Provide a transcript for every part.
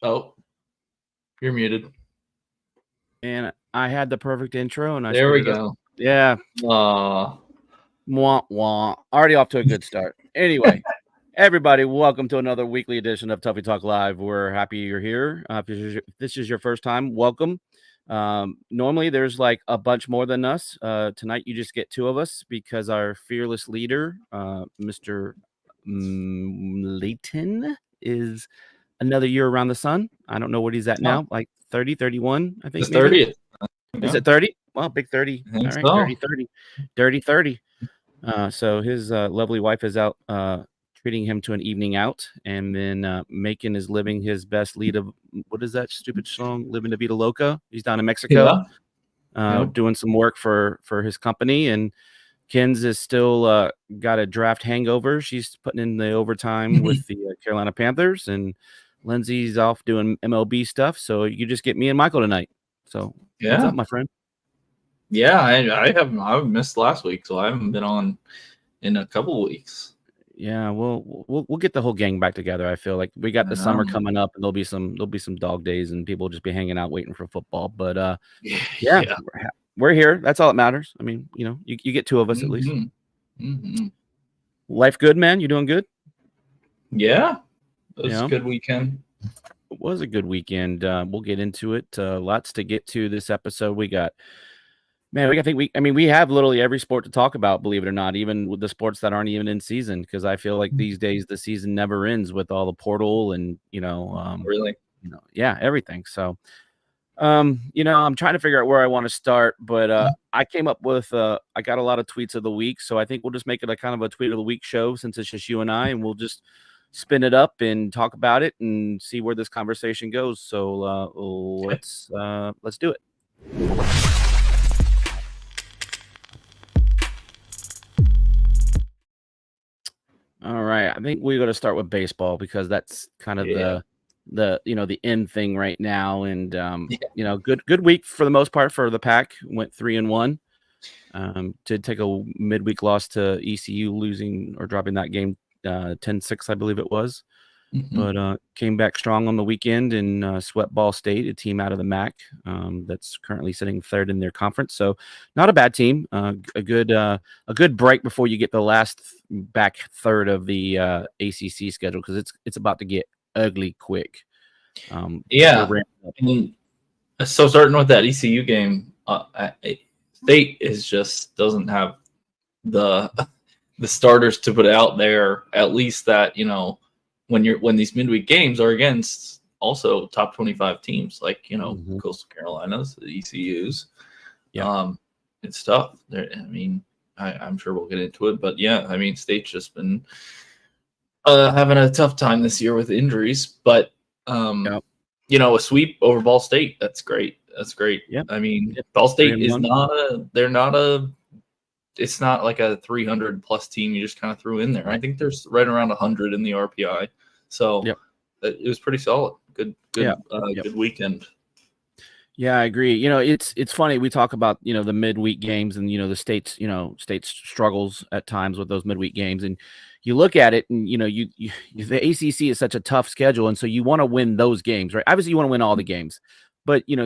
Oh, you're muted. And I had the perfect intro, and I There we screwed it up. go. Yeah. Aw. Wah, wah. Already off to a good start. Anyway, everybody, welcome to another weekly edition of Tuffy Talk Live. We're happy you're here. If this is your first time, welcome. Normally, there's like a bunch more than us. Tonight, you just get two of us because our fearless leader, Mr. Layton, is another year around the sun. I don't know what he's at now, like 30, 31, I think. It's 30th. Is it 30? Well, big 30. I think All right, so. dirty 30. Dirty 30. So his lovely wife is out treating him to an evening out, and then Macon is living his best lead of, what is that stupid song, Living La Vida Loca? He's down in Mexico doing some work for his company, and Ken's is still got a draft hangover. She's putting in the overtime with the Carolina Panthers, and Lindsay's off doing MLB stuff. So you just get me and Michael tonight. So what's up, my friend? Yeah, I missed last week, so I haven't been on in a couple of weeks. Yeah, we'll get the whole gang back together. I feel like we got the summer coming up, and there'll be some dog days, and people will just be hanging out waiting for football. But yeah. We're here. That's all that matters. I mean, you know, you get two of us at least. Life good, man? You doing good? Yeah, it was a good weekend. It was a good weekend. We'll get into it. Lots to get to this episode. We have literally every sport to talk about, believe it or not, even with the sports that aren't even in season, because I feel like these days the season never ends with all the portal and, everything. So, I'm trying to figure out where I want to start, but I came up with, I got a lot of tweets of the week. So I think we'll just make it a kind of a tweet of the week show since it's just you and I, and we'll just spin it up and talk about it and see where this conversation goes. So let's do it. All right. I think we're going to start with baseball because that's kind of the end thing right now. And, good week for the most part for the Pack. Went 3-1. Did take a midweek loss to ECU, losing or dropping that game 10-6, I believe it was. But came back strong on the weekend and swept Ball State, a team out of the MAC that's currently sitting third in their conference. So not a bad team. A good break before you get the last back third of the ACC schedule, because it's about to get ugly quick. So starting with that ECU game, State doesn't have the starters to put out there. At least that when these midweek games are against also top 25 teams like Coastal Carolinas, the ECUs, it's tough. I'm sure we'll get into it, but State's just been having a tough time this year with injuries, but a sweep over Ball State, that's great. Yeah. Ball State is it's not like a 300 plus team you just kind of threw in there. I think there's right around 100 in the RPI. So it was pretty solid. Good weekend. Yeah, I agree. It's funny. We talk about, the midweek games and, the state's struggles at times with those midweek games. And you look at it and, the ACC is such a tough schedule. And so you want to win those games, right? Obviously you want to win all the games, but you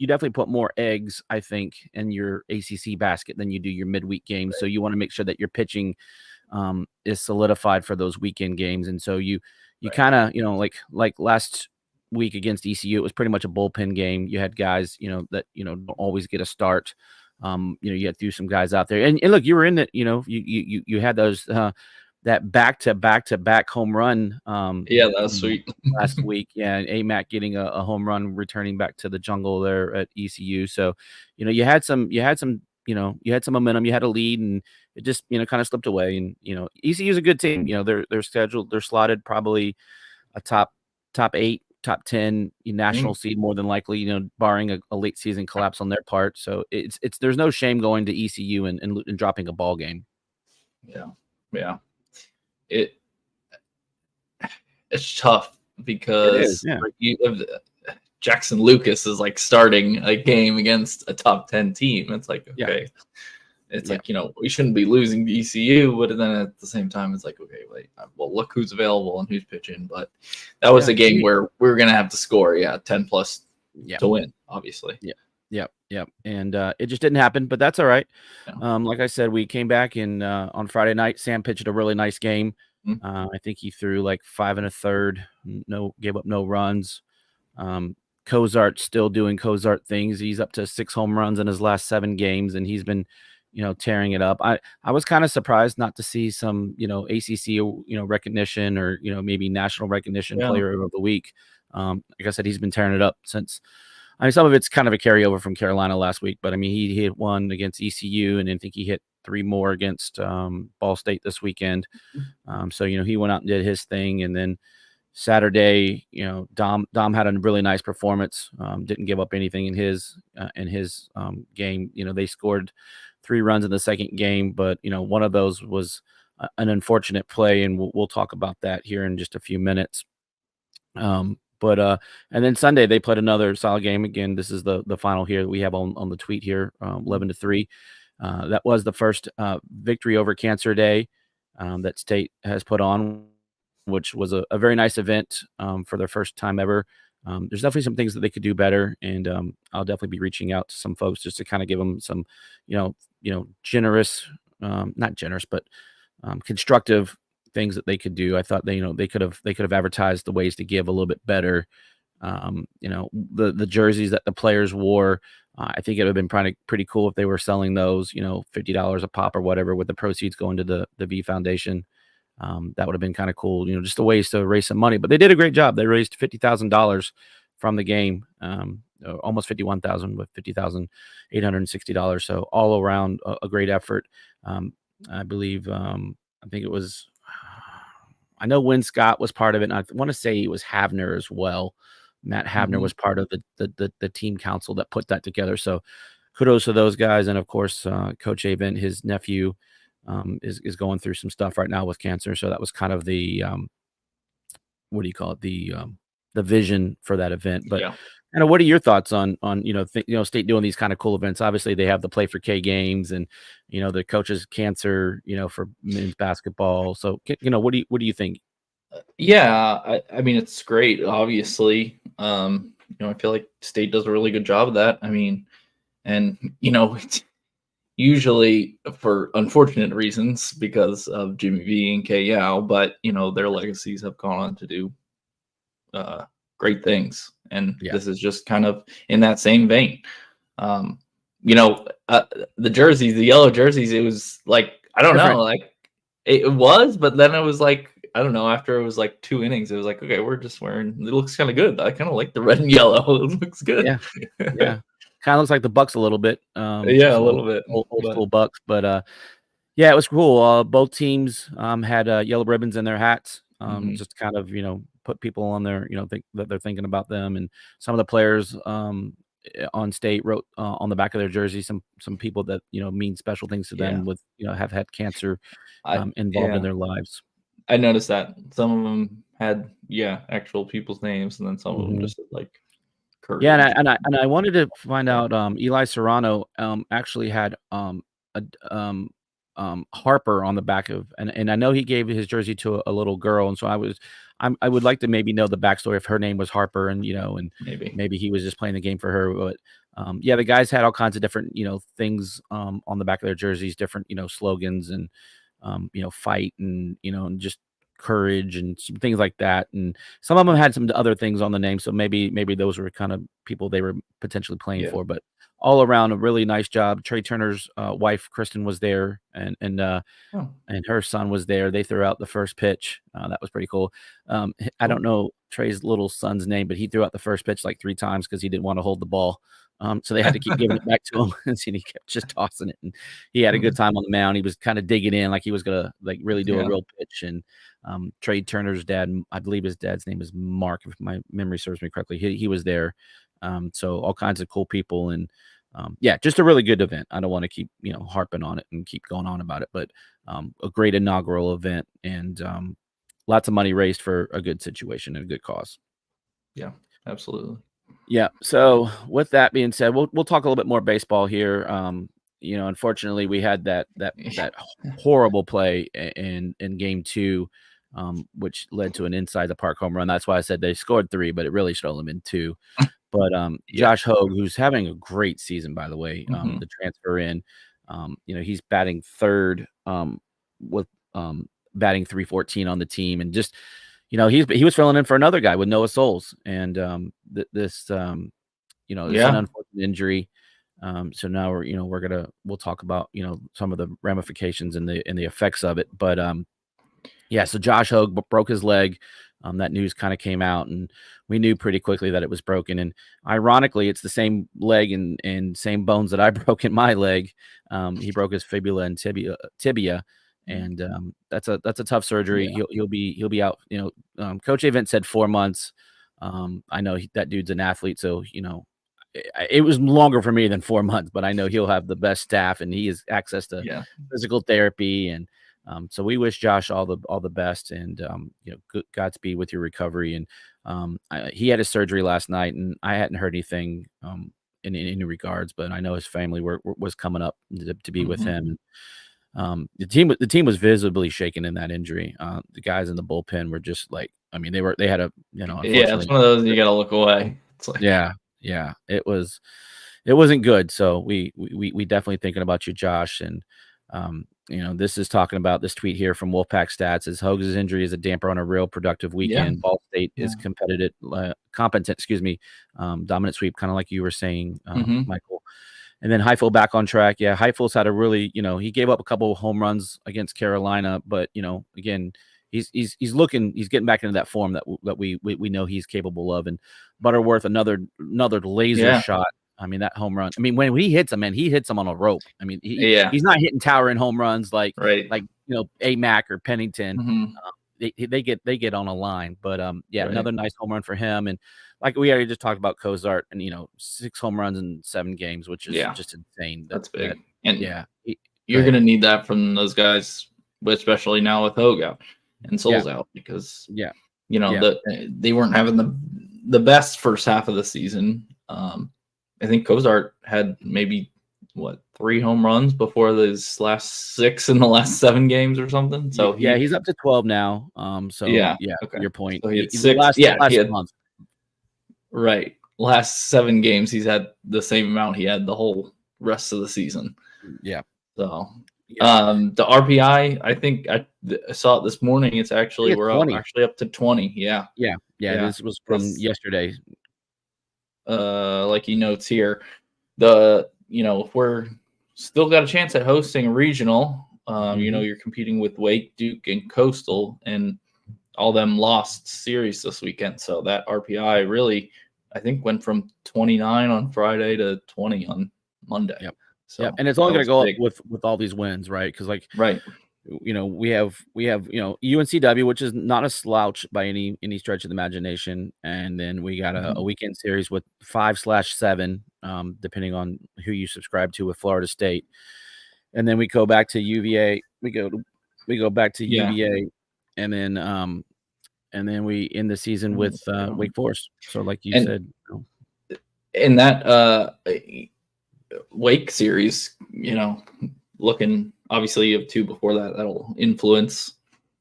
definitely put more eggs, I think, in your ACC basket than you do your midweek games. So you want to make sure that your pitching is solidified for those weekend games. And so you kind of, like last week against ECU, it was pretty much a bullpen game. You had guys, that, don't always get a start. You had threw some guys out there, and look, you were in it. You had those that back-to-back home run. That was sweet last week. Yeah, and AMAC getting a home run, returning back to the jungle there at ECU. So, you had some momentum. You had a lead, and it just kind of slipped away. And ECU is a good team. They're scheduled. They're slotted probably a top 8. Top 10 national seed more than likely, barring a late season collapse on their part. So it's there's no shame going to ECU and dropping a ball game. Yeah. It's tough because Jackson Lucas is like starting a game against a top 10 team. It's like, okay, It's Yeah. like, we shouldn't be losing to ECU, but then at the same time, it's like, okay, wait, well, look who's available and who's pitching. But that was a game where we were going to have to score, 10 plus to win, obviously. Yep. And it just didn't happen, but that's all right. Yeah. Like I said, we came back on Friday night. Sam pitched a really nice game. I think he threw like 5 1/3, gave up no runs. Cozart's still doing Cozart things. He's up to 6 home runs in his last 7 games, and he's been, tearing it up. I was kind of surprised not to see some, ACC, recognition or, maybe national recognition player of the week. Like I said, he's been tearing it up since. I mean, some of it's kind of a carryover from Carolina last week, but I mean, he hit 1 against ECU, and I think he hit 3 more against Ball State this weekend. So, he went out and did his thing, and then Saturday, Dom had a really nice performance. Didn't give up anything in his game. They scored 3 runs in the second game, but one of those was an unfortunate play, and we'll talk about that here in just a few minutes. And then Sunday they played another solid game. Again, this is the final here that we have on the tweet here, 11-3. That was the first victory over Cancer Day that State has put on, which was a very nice event for their first time ever. There's definitely some things that they could do better, and I'll definitely be reaching out to some folks just to kind of give them some, generous, not generous, but constructive things that they could do. I thought they could have advertised the ways to give a little bit better. The jerseys that the players wore, I think it would have been pretty cool if they were selling those, $50 a pop or whatever, with the proceeds going to the V Foundation. That would have been kind of cool, just the ways to raise some money. But they did a great job. They raised $50,000 from the game, almost $51,000 with $50,860. So all around a great effort. I believe, I think it was, I know Win Scott was part of it, and I want to say it was Havner as well. Matt Havner was part of the team council that put that together. So kudos to those guys. And of course, Coach Avent, his nephew, is going through some stuff right now with cancer. So that was kind of the what do you call it? The vision for that event. But what are your thoughts on State doing these kind of cool events? Obviously, they have the Play for K games, and the coaches cancer, for men's basketball. So what do you think? Yeah, I mean, it's great. Obviously, I feel like State does a really good job of that. I mean, and it's usually for unfortunate reasons because of Jimmy V and Kay Yao, but their legacies have gone on to do great things, and this is just kind of in that same vein. The jerseys, the yellow jerseys, it was like, I don't know, like it was, but then it was like, I don't know, after it was like 2 innings, it was like, okay, we're just wearing, it looks kind of good. I kind of like the red and yellow. It looks good. Yeah. Kind of looks like the Bucks a little bit. A little bit. Old school Bucks. But it was cool. Both teams had yellow ribbons in their hats, just kind of, put people on there, think that they're thinking about them. And some of the players on State wrote on the back of their jersey some people that, mean special things to them with, have had cancer involved in their lives. I noticed that some of them had, actual people's names, and then some of them just like courage. Yeah, and I wanted to find out. Eli Serrano actually had Harper on the back of, and I know he gave his jersey to a little girl, and so I would like to maybe know the backstory if her name was Harper, and and maybe he was just playing the game for her. But the guys had all kinds of different things on the back of their jerseys, different slogans and fight and and just courage and some things like that. And some of them had some other things on the name, so maybe those were kind of people they were potentially playing for. But all around, a really nice job. Trey Turner's wife Kristen was there, and her son was there. They threw out the first pitch. That was pretty cool. I don't know Trey's little son's name, but he threw out the first pitch like 3 times because he didn't want to hold the ball. So they had to keep giving it back to him, and he kept just tossing it. And he had a good time on the mound. He was kind of digging in, like he was gonna like really do a real pitch. And Trey Turner's dad, I believe his dad's name is Mark, if my memory serves me correctly. He was there. So all kinds of cool people, and just a really good event. I don't want to keep harping on it and keep going on about it, but a great inaugural event, and lots of money raised for a good situation and a good cause. Yeah, absolutely. Yeah. So with that being said, we'll talk a little bit more baseball here. unfortunately, we had that horrible play in game 2, which led to an inside the park home run. That's why I said they scored 3, but it really should have only been 2. But Josh Hogue, who's having a great season, by the way, the transfer in, he's batting third with batting .314 on the team, and just he was filling in for another guy with Noah Souls, and this it's an unfortunate injury. So now we'll talk about some of the ramifications and the effects of it. But so Josh Hogue broke his leg. That news kind of came out, and we knew pretty quickly that it was broken. And ironically, it's the same leg and same bones that I broke in my leg. He broke his fibula and tibia. And that's a tough surgery. Yeah. He'll be out. Coach Avent said 4 months. I know that dude's an athlete, so it was longer for me than 4 months. But I know he'll have the best staff, and he has access to physical therapy. And so we wish Josh all the best, and Godspeed with your recovery. And he had his surgery last night, and I hadn't heard anything in any regards, but I know his family was coming up to be with him. The team was visibly shaken in that injury. The guys in the bullpen were just like, they had a it's one of those you gotta look away. It's like, it wasn't good. So we definitely thinking about you, Josh. And this is talking about this tweet here from Wolfpack Stats: is Hogue's injury is a damper on a real productive weekend. Ball State is competent, dominant sweep, kind of like you were saying, Michael. And then Heifel back on track. Yeah, Heifel's had a really, he gave up a couple of home runs against Carolina, but again, he's getting back into that form that we know he's capable of. And Butterworth, another laser shot. That home run. When he hits them, man, he hits them on a rope. He's not hitting towering home runs like Amac or Pennington. They get on a line, but another nice home run for him. And like we already just talked about Cozart, and 6 home runs in 7 games, which is just insane. That's big. You're gonna need that from those guys, especially now with Hogue out and Souls out, because they weren't having the best first half of the season. I think Cozart had maybe 3 home runs before his last 6 in the last 7 games or something. So he's up to 12 now. Okay. Your point. So he had 6 last month. Right. Last 7 games, he's had the same amount he had the whole rest of the season. Yeah. So the RPI, I think I saw it this morning. It's actually actually up to 20. Yeah. This was from yesterday. Like he notes here, if we're still got a chance at hosting a regional, you're competing with Wake, Duke, and Coastal, and all them lost series this weekend. So that RPI really, I think, went from 29 on Friday to 20 on Monday. Yep. So and it's only going to go up with all these wins, right? Because we have UNCW, which is not a slouch by any stretch of the imagination, and then we got a weekend series with 5/7, depending on who you subscribe to, with Florida State, and then we go back to UVA. We go back to UVA, and then we end the season with Wake Forest. So, like you said, in that Wake series, looking. Obviously, you have 2 before that. That'll influence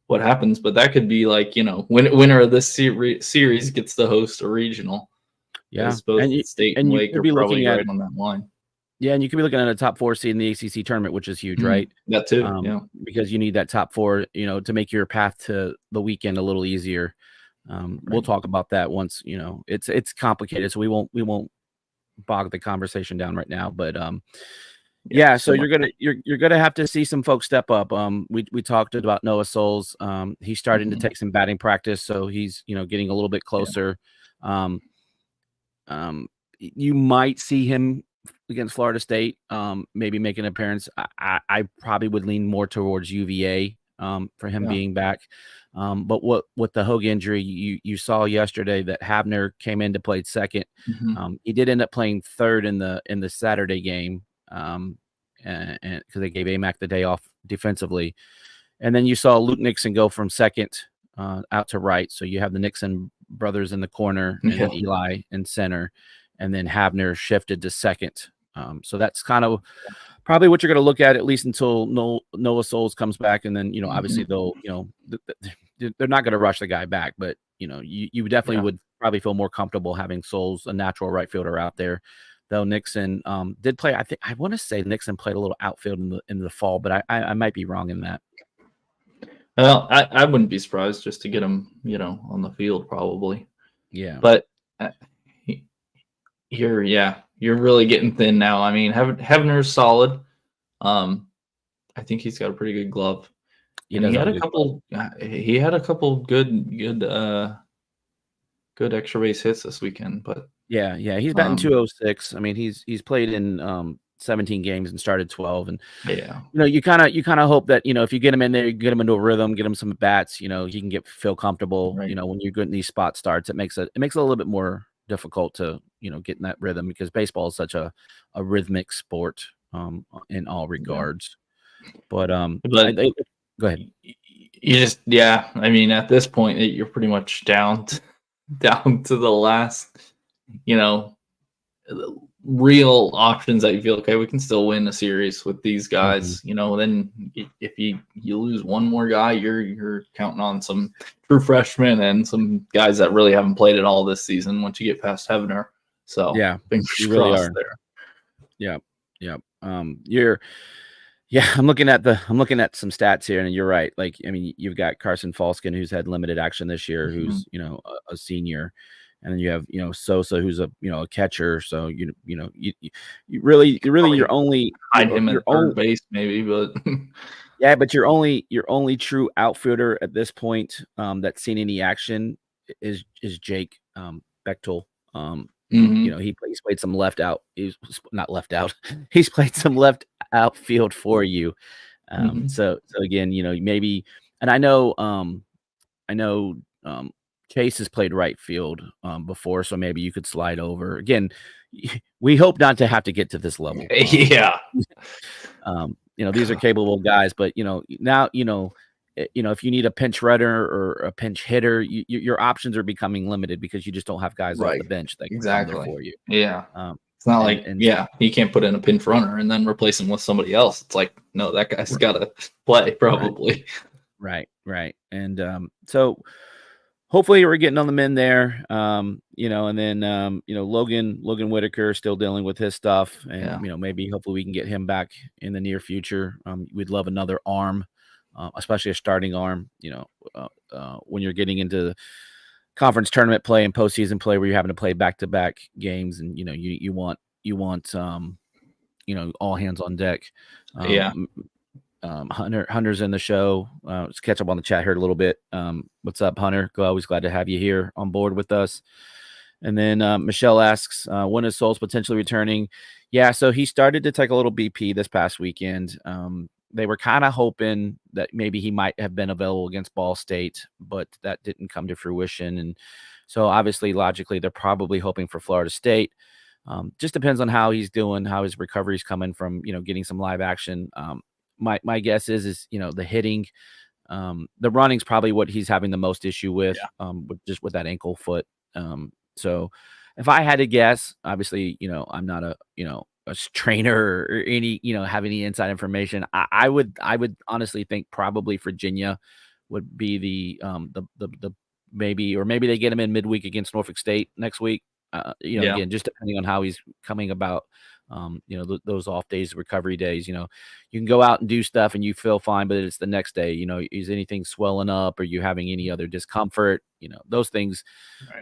what happens, but that could be like, winner of this series gets to host a regional. Yeah, both State and Wake are probably right on that line. Yeah, and you could be looking at a top 4 seed in the ACC tournament, which is huge, right? That too, because you need that top 4, to make your path to the weekend a little easier. We'll talk about that once. It's complicated, so we won't bog the conversation down right now, but so you're gonna have to see some folks step up. We talked about Noah Souls. He's starting to take some batting practice, so he's getting a little bit closer. You might see him against Florida State, maybe make an appearance. I probably would lean more towards UVA for him being back. But with the Hogue injury, you saw yesterday that Havner came in to play second. He did end up playing third in the Saturday game. And because they gave Amac the day off defensively, and then you saw Luke Nixon go from second out to right. So you have the Nixon brothers in the corner and Eli in center, and then Havner shifted to second So that's kind of probably what you're going to look at least until Noah Souls comes back, and then obviously they'll they're not going to rush the guy back, but you definitely would probably feel more comfortable having Souls, a natural right fielder, out there. Though Nixon did play, I want to say Nixon played a little outfield in the fall, but I might be wrong in that. Well, I wouldn't be surprised just to get him, on the field probably. Yeah. But you're really getting thin now. I mean, Heavener's solid. I think he's got a pretty good glove. He had a couple good extra base hits this weekend, but yeah, he's batting 206. I mean, he's played in 17 games and started 12, and you kind of hope that if you get him in there, you get him into a rhythm, get him some bats, he can feel comfortable. Right. When you're getting these spot starts, it makes it a little bit more difficult to get in that rhythm, because baseball is such a rhythmic sport in all regards. But go ahead. You just I mean, at this point you're pretty much down to the last real options that you feel okay, we can still win a series with these guys. Then if you lose one more guy, you're counting on some true freshmen and some guys that really haven't played at all this season once you get past Heavener. So you really are there. I'm looking at some stats here, and you're right. Like, I mean, you've got Carson Falskin, who's had limited action this year, who's a senior, and then you have Sosa, who's a catcher. So you really you're only hide him at third base maybe, but but your only true outfielder at this point that's seen any action is Jake Bechtel. He's played some left out. He's not left out. He's played some left outfield for you. So again, maybe, and I know Chase has played right field before, so maybe you could slide over. Again, we hope not to have to get to this level. These are capable guys, but now if you need a pinch runner or a pinch hitter, your options are becoming limited because you just don't have guys off the bench that can come there for you. It's not he can't put in a pinch runner and then replace him with somebody else. It's like, no, that guy's got to play probably. Right. And so hopefully we're getting on the men there, and then Logan Whitaker still dealing with his stuff, and maybe hopefully we can get him back in the near future. We'd love another arm. Especially a starting arm, when you're getting into conference tournament play and postseason play where you're having to play back-to-back games, and you want all hands on deck. Hunter's in the show. Let's catch up on the chat here a little bit. What's up, Hunter? Always glad to have you here on board with us. And then Michelle asks, when is Souls potentially returning? Yeah, so he started to take a little BP this past weekend. They were kind of hoping that maybe he might have been available against Ball State, but that didn't come to fruition. And so obviously, logically, they're probably hoping for Florida State. Just depends on how he's doing, how his recovery is coming from, getting some live action. My guess is the hitting, the running's probably what he's having the most issue with, with that ankle foot. So if I had to guess, obviously, I'm not a trainer or any, have any inside information. I would honestly think probably Virginia would be the maybe they get him in midweek against Norfolk State next week. Again, just depending on how he's coming about, those off days, recovery days, you can go out and do stuff and you feel fine, but it's the next day, is anything swelling up? Are you having any other discomfort? Those things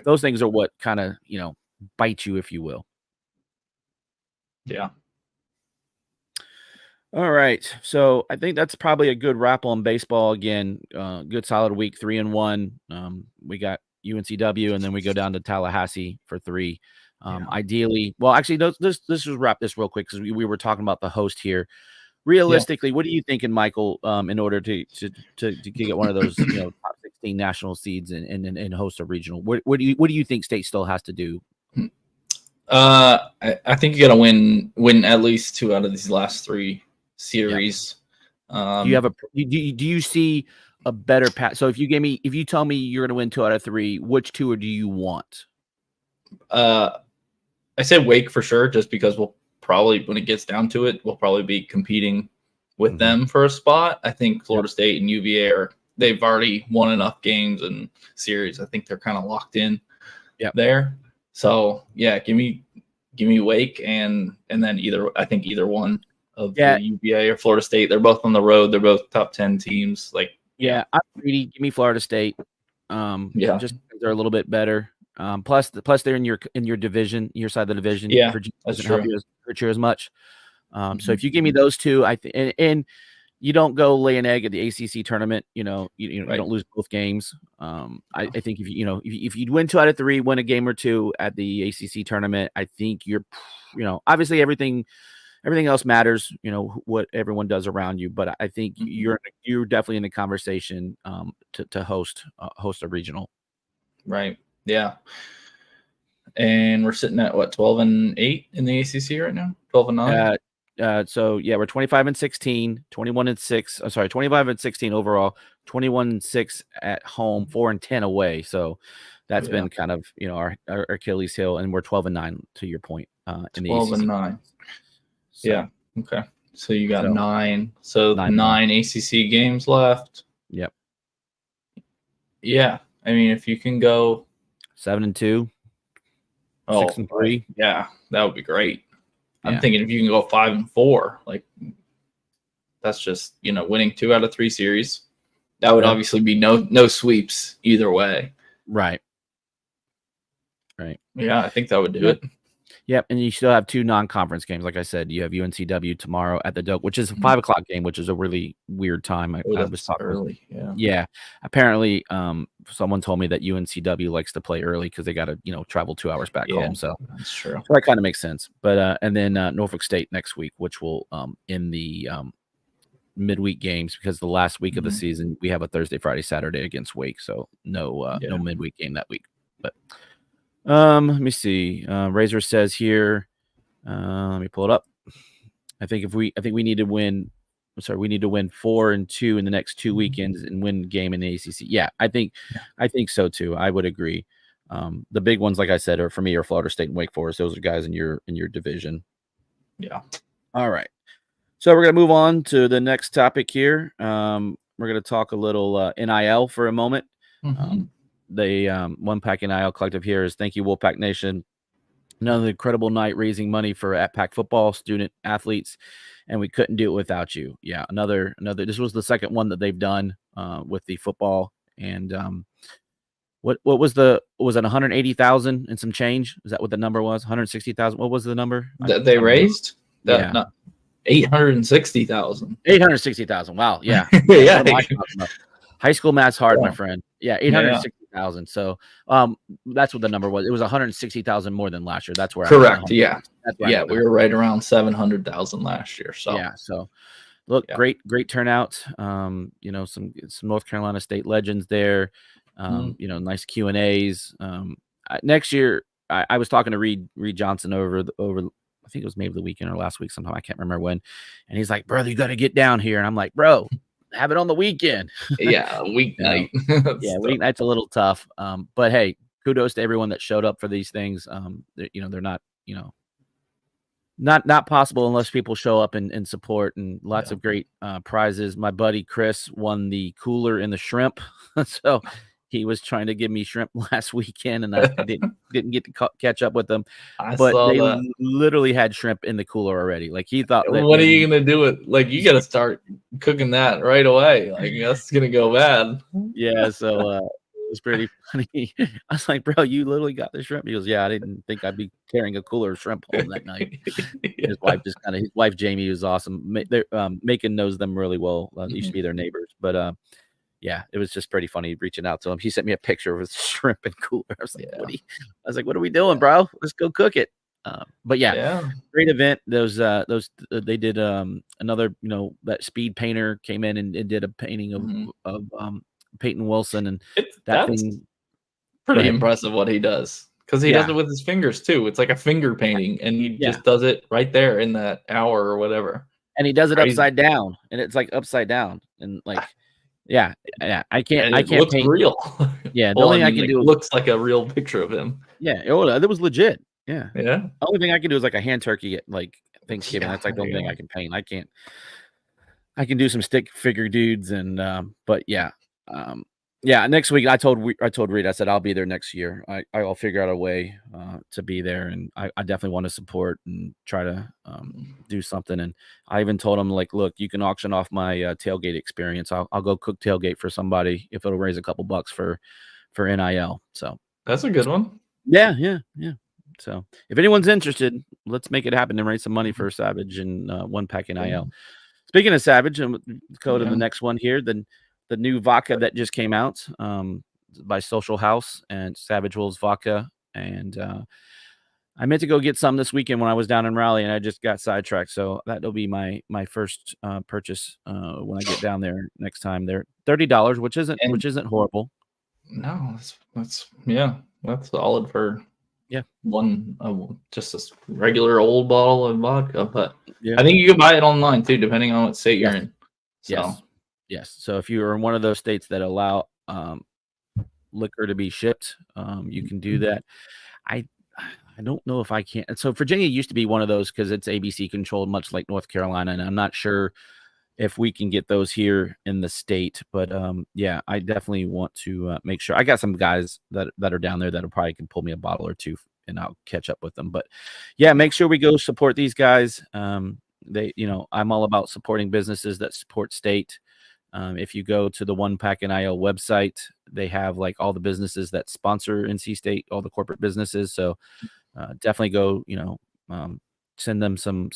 are what kind of, bite you, if you will. Yeah. All right. So I think that's probably a good wrap on baseball. Again, good solid week, 3-1. We got UNCW, and then we go down to Tallahassee for 3. Ideally, well, actually, let's just wrap this real quick because we were talking about the host here. Realistically, what are you thinking, Michael, in order to get one of those top 16 national seeds and host a regional? What do you think State still has to do? I think you got to win at least 2 out of these last 3 series. Do you see a better path? So if you tell me you're going to win 2 out of 3, which 2 do you want? I said Wake for sure, just because we'll probably, when it gets down to it, we'll probably be competing with them for a spot. I think Florida State and UVA they've already won enough games and series. I think they're kind of locked in there. So yeah, give me Wake and then either one of the UVA or Florida State. They're both on the road. They're both top 10 teams. I'm greedy. Give me Florida State. Just because they're a little bit better. Plus they're in your division, your side of the division. Yeah, Virginia that's doesn't true. hurt you as much. So if you give me those two, I think, and you don't go lay an egg at the ACC tournament. You don't lose both games. I think if you win 2 out of 3, win a game or 2 at the ACC tournament, I think you're, obviously everything else matters. What everyone does around you, but I think you're definitely in the conversation to host a regional. Right. Yeah. And we're sitting at what, 12-8 in the ACC right now? 12-9. So yeah, we're 25-16, 21-6. Sorry, 25-16 overall, 21-6 at home, 4-10 away. So that's been kind of our Achilles heel, and we're 12-9 to your point. In the 12-9. So, yeah. Okay. So you got 9. So 9 ACC games left. Yep. Yeah. I mean, if you can go 7-2, 6-3, yeah, that would be great. I'm thinking if you can go 5-4, that's just winning 2 out of 3 series. That would obviously be no sweeps either way. Right. Yeah, I think that would do it. Yep, and you still have 2 non-conference games. Like I said, you have UNCW tomorrow at the Doak, which is a 5:00 game, which is a really weird time. I was talking early. Yeah. Apparently, someone told me that UNCW likes to play early because they got to travel 2 hours back home. So that's true. So that kind of makes sense. But and then Norfolk State next week, which will in the midweek games, because the last week of the season we have a Thursday, Friday, Saturday against Wake. So no midweek game that week. But let me see. Razor says here. Let me pull it up. I think we need to win. We need to win 4-2 in the next 2 weekends and win game in the ACC. Yeah, I think so too. I would agree. The big ones, like I said, are Florida State and Wake Forest. Those are guys in your division. Yeah. All right. So we're gonna move on to the next topic here. We're gonna talk a little NIL for a moment. The One Pack NIL Collective here is thank you, Wolfpack Nation. Another incredible night raising money for at-pack football student athletes, and we couldn't do it without you. Yeah, another. This was the second one that they've done with the football, and what was it 180,000 and some change? Is that what the number was? 160,000. What was the number that they raised? 860,000. 860,000. Wow. Yeah. Yeah. High school math's hard, my friend. Yeah, 860,000. So that's what the number was. It was 160,000 more than last year. That's where correct. Yeah. We were right around 700,000 last year. So yeah. So look, great turnout. Some North Carolina State legends there. Nice Q&As. Next year, I was talking to Reed Johnson over I think it was maybe the weekend or last week sometime. I can't remember when. And he's like, brother, you got to get down here. And I'm like, bro, have it on the weekend. Yeah, weeknight. Weeknight's a little tough. But hey, kudos to everyone that showed up for these things. They're not, not possible unless people show up and support, and lots of great prizes. My buddy Chris won the cooler and the shrimp. So he was trying to give me shrimp last weekend, and I didn't get to catch up with them. But they literally had shrimp in the cooler already. Like he thought. What are you gonna do with? You got to start cooking that right away. That's gonna go bad. Yeah. So it was pretty funny. I was like, bro, you literally got the shrimp. He goes, yeah, I didn't think I'd be carrying a cooler of shrimp home that night. His wife Jamie was awesome. Macon knows them really well. They used to be their neighbors, but yeah, it was just pretty funny reaching out to him. He sent me a picture of his shrimp and cooler. I was like, what are we doing, bro? Let's go cook it. But yeah, great event. Those they did another, that speed painter came in and did a painting of Peyton Wilson, and that's pretty impressive what he does, because he does it with his fingers too. It's like a finger painting, and he just does it right there in that hour or whatever. And he does it upside down, and it's like upside down, and like. Yeah, I can't looks paint real. Yeah, the only thing I can do looks like a real picture of him. Yeah, that was legit. Yeah. The only thing I can do is like a hand turkey, like Thanksgiving. Yeah, That's like the there only you thing go. I can paint. I can do some stick figure dudes and but yeah. Yeah, next week I told Reed, I said I'll be there next year. I'll figure out a way to be there, and I definitely want to support and try to do something. And I even told him, like, look, you can auction off my tailgate experience. I'll go cook tailgate for somebody if it'll raise a couple bucks for NIL. So That's a good one. yeah. So if anyone's interested, let's make it happen and raise some money for Savage and one pack NIL. Speaking of Savage, and go to the next one here, then the new vodka that just came out by Social House and Savage Wolves Vodka. And I meant to go get some this weekend when I was down in Raleigh, and I just got sidetracked. So that'll be my first purchase when I get down there next time. They're $30, which isn't horrible. No, that's solid for one just a regular old bottle of vodka. But I think you can buy it online too, depending on what state you're in. So yes. So if you are in one of those states that allow liquor to be shipped, you can do that. I don't know if I can. So Virginia used to be one of those because it's ABC controlled, much like North Carolina, and I'm not sure if we can get those here in the state. But yeah, I definitely want to make sure. I got some guys that are down there that probably can pull me a bottle or two, and I'll catch up with them. But yeah, make sure we go support these guys. They, I'm all about supporting businesses that support state. If you go to the One Pack NIL website, they have like all the businesses that sponsor NC State, all the corporate businesses. So definitely go, send them some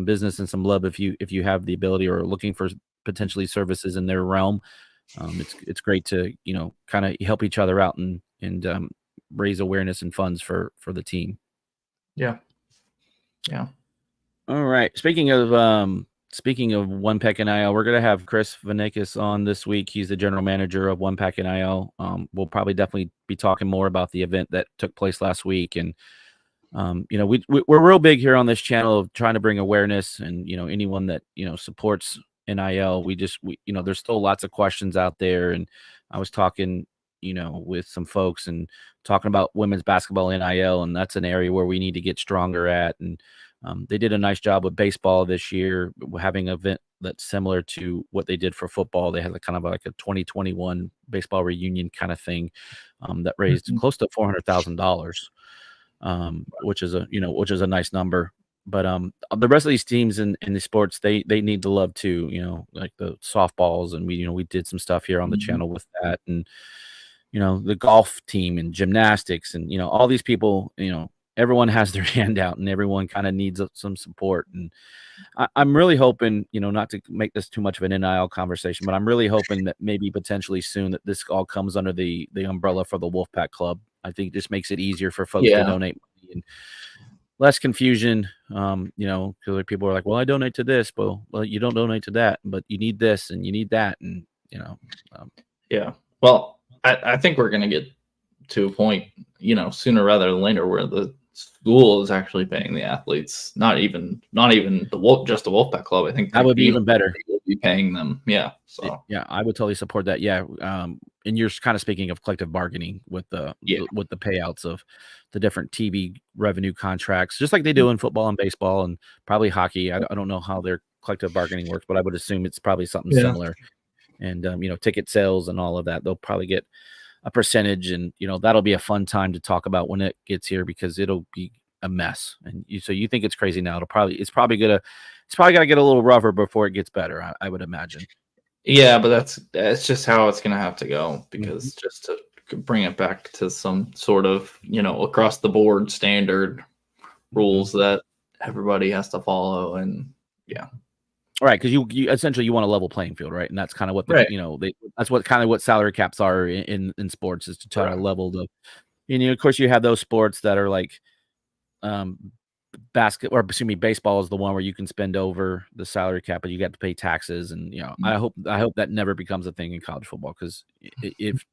business and some love if you have the ability or are looking for potentially services in their realm. It's great to kind of help each other out and raise awareness and funds for the team. Yeah. All right. Speaking of One Pack NIL, we're gonna have Chris Vanekis on this week. He's the general manager of One Pack NIL. We'll probably definitely be talking more about the event that took place last week. And we're real big here on this channel of trying to bring awareness, and anyone that supports NIL. There's still lots of questions out there, and I was talking with some folks and talking about women's basketball NIL, and that's an area where we need to get stronger at. And they did a nice job with baseball this year, having an event that's similar to what they did for football. They had kind of like a 2021 baseball reunion kind of thing that raised close to $400,000. Which is a nice number. But the rest of these teams in the sports, they need the love too, like the softballs, and we did some stuff here on the channel with that, and the golf team and gymnastics, and all these people, everyone has their hand out, and everyone kind of needs some support. And I'm really hoping, not to make this too much of an NIL conversation, but I'm really hoping that maybe potentially soon that this all comes under the umbrella for the Wolfpack Club. I think this makes it easier for folks to donate money and less confusion. Because people are like, well, I donate to this, but well, you don't donate to that, but you need this and you need that. And, yeah. Well, I think we're going to get to a point, sooner rather than later, where the school is actually paying the athletes, not even just the Wolfpack Club. I think that would be even better. Will be paying them. Yeah. So yeah, I would totally support that. Yeah. And you're kind of speaking of collective bargaining with the payouts of the different TV revenue contracts, just like they do in football and baseball and probably hockey. I don't know how their collective bargaining works, but I would assume it's probably something similar. And ticket sales and all of that, they'll probably get a percentage, and that'll be a fun time to talk about when it gets here, because it'll be a mess. And so you think it's crazy now, it's probably gotta get a little rougher before it gets better, I would imagine. Yeah, but that's just how it's gonna have to go, because just to bring it back to some sort of across the board standard rules that everybody has to follow. And right, because you essentially you want a level playing field, right? And that's kind of what that's what salary caps are in sports, is to try to level the. And of course, you have those sports that are like, baseball is the one where you can spend over the salary cap, but you got to pay taxes. And I hope that never becomes a thing in college football, because if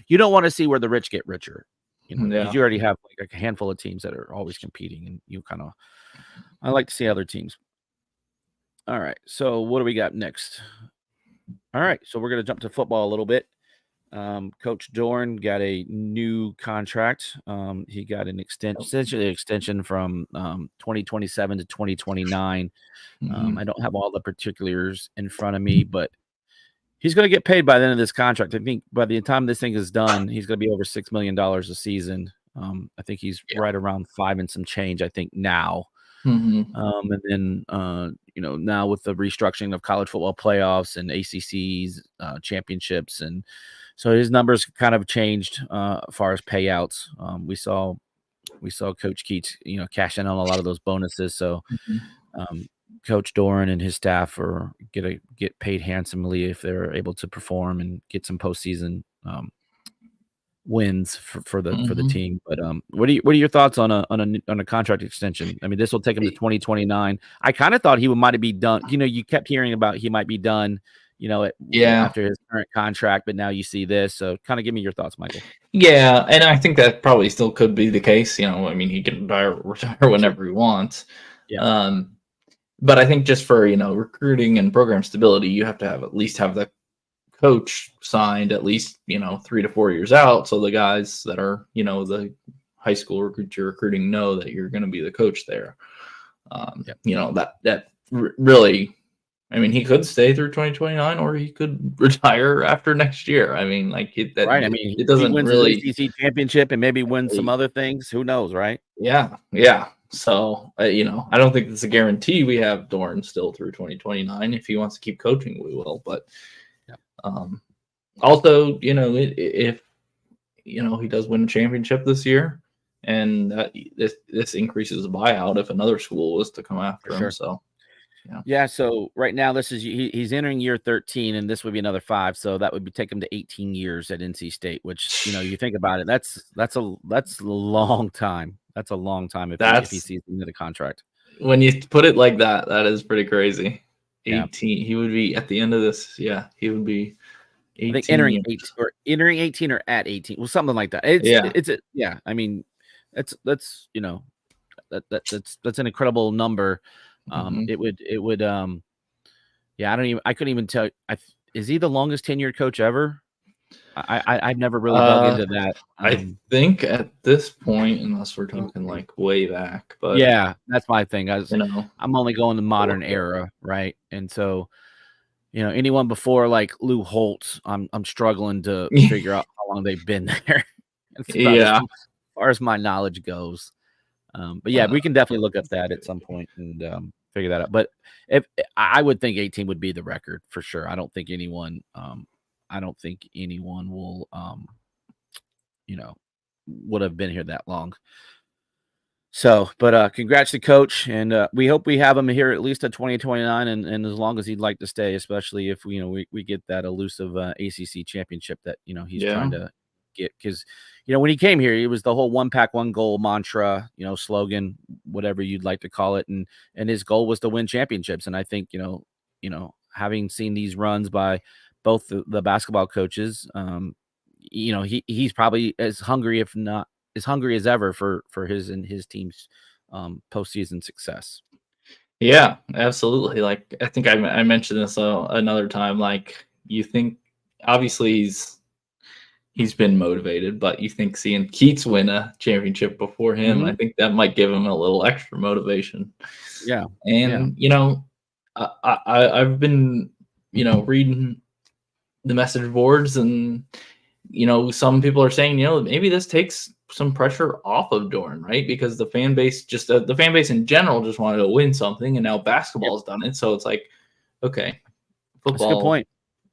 you don't want to see where the rich get richer, because you already have like a handful of teams that are always competing, and I like to see other teams. All right, so what do we got next? All right, so we're going to jump to football a little bit. Coach Dorn got a new contract. He got an essentially extension from 2027 to 2029. I don't have all the particulars in front of me, but he's going to get paid by the end of this contract. I think by the time this thing is done, he's going to be over $6 million a season. I think he's right around 5 and some change, I think now. And then, now with the restructuring of college football playoffs and ACC's championships, and so his numbers kind of changed as far as payouts. We saw Coach Keats, cash in on a lot of those bonuses. So Coach Doran and his staff get paid handsomely if they're able to perform and get some postseason wins for the team. But what are your thoughts on a contract extension? I mean, this will take him to 2029. I kind of thought he might be done. You kept hearing about he might be done. After his current contract, but now you see this. So, kind of give me your thoughts, Michael. Yeah, and I think that probably still could be the case. I mean, he can retire whenever he wants. Yeah. But I think just for recruiting and program stability, you have to at least have the coach signed at least 3 to 4 years out, so the guys that are the high school recruits you're recruiting know that you're going to be the coach there. That really, I mean, he could stay through 2029 or he could retire after next year. I mean, right. I mean, it doesn't really the ACC championship and maybe win some other things. Who knows, right? Yeah. So, I don't think it's a guarantee we have Dorn still through 2029. If he wants to keep coaching, we will. But also, if he does win a championship this year, and this increases the buyout if another school was to come after him. So. Yeah. So right now, he's entering year 13, and this would be another 5. So that would take him to 18 years at NC State. Which you think about it, that's a long time. That's a long time if he sees the end of the contract. When you put it like that, that is pretty crazy. 18. He would be at the end of this. Yeah, he would be 18. I think entering 18 or at 18. Well, something like that. I mean, that's an incredible number. It would I couldn't even tell. Is he the longest tenured coach ever? I've never really dug into that. I think at this point, unless we're talking way back, but yeah, that's my thing. I'm only going the modern era, right? And so, anyone before Lou Holtz, I'm struggling to figure out how long they've been there. As far as my knowledge goes. But yeah, we can definitely look up that at some point and figure that out. But if I would think 18 would be the record for sure. I don't think anyone will would have been here that long. So, but congrats to Coach, and we hope we have him here at least at 2029, and as long as he'd like to stay, especially if we get that elusive ACC championship that he's trying to get, because when he came here, it was the whole 1 pack 1 goal mantra, slogan, whatever you'd like to call it, and his goal was to win championships. And I think having seen these runs by both the basketball coaches, he's probably as hungry, if not as hungry as ever, for his and his team's postseason success. Yeah, absolutely. I think I mentioned this another time. You think obviously he's been motivated, but you think seeing Keats win a championship before him, I think that might give him a little extra motivation. Yeah. And, I've been, reading the message boards, and, some people are saying, maybe this takes some pressure off of Dorn, right? Because the fan base in general just wanted to win something, and now basketball's done it. So it's okay, football. That's a good point.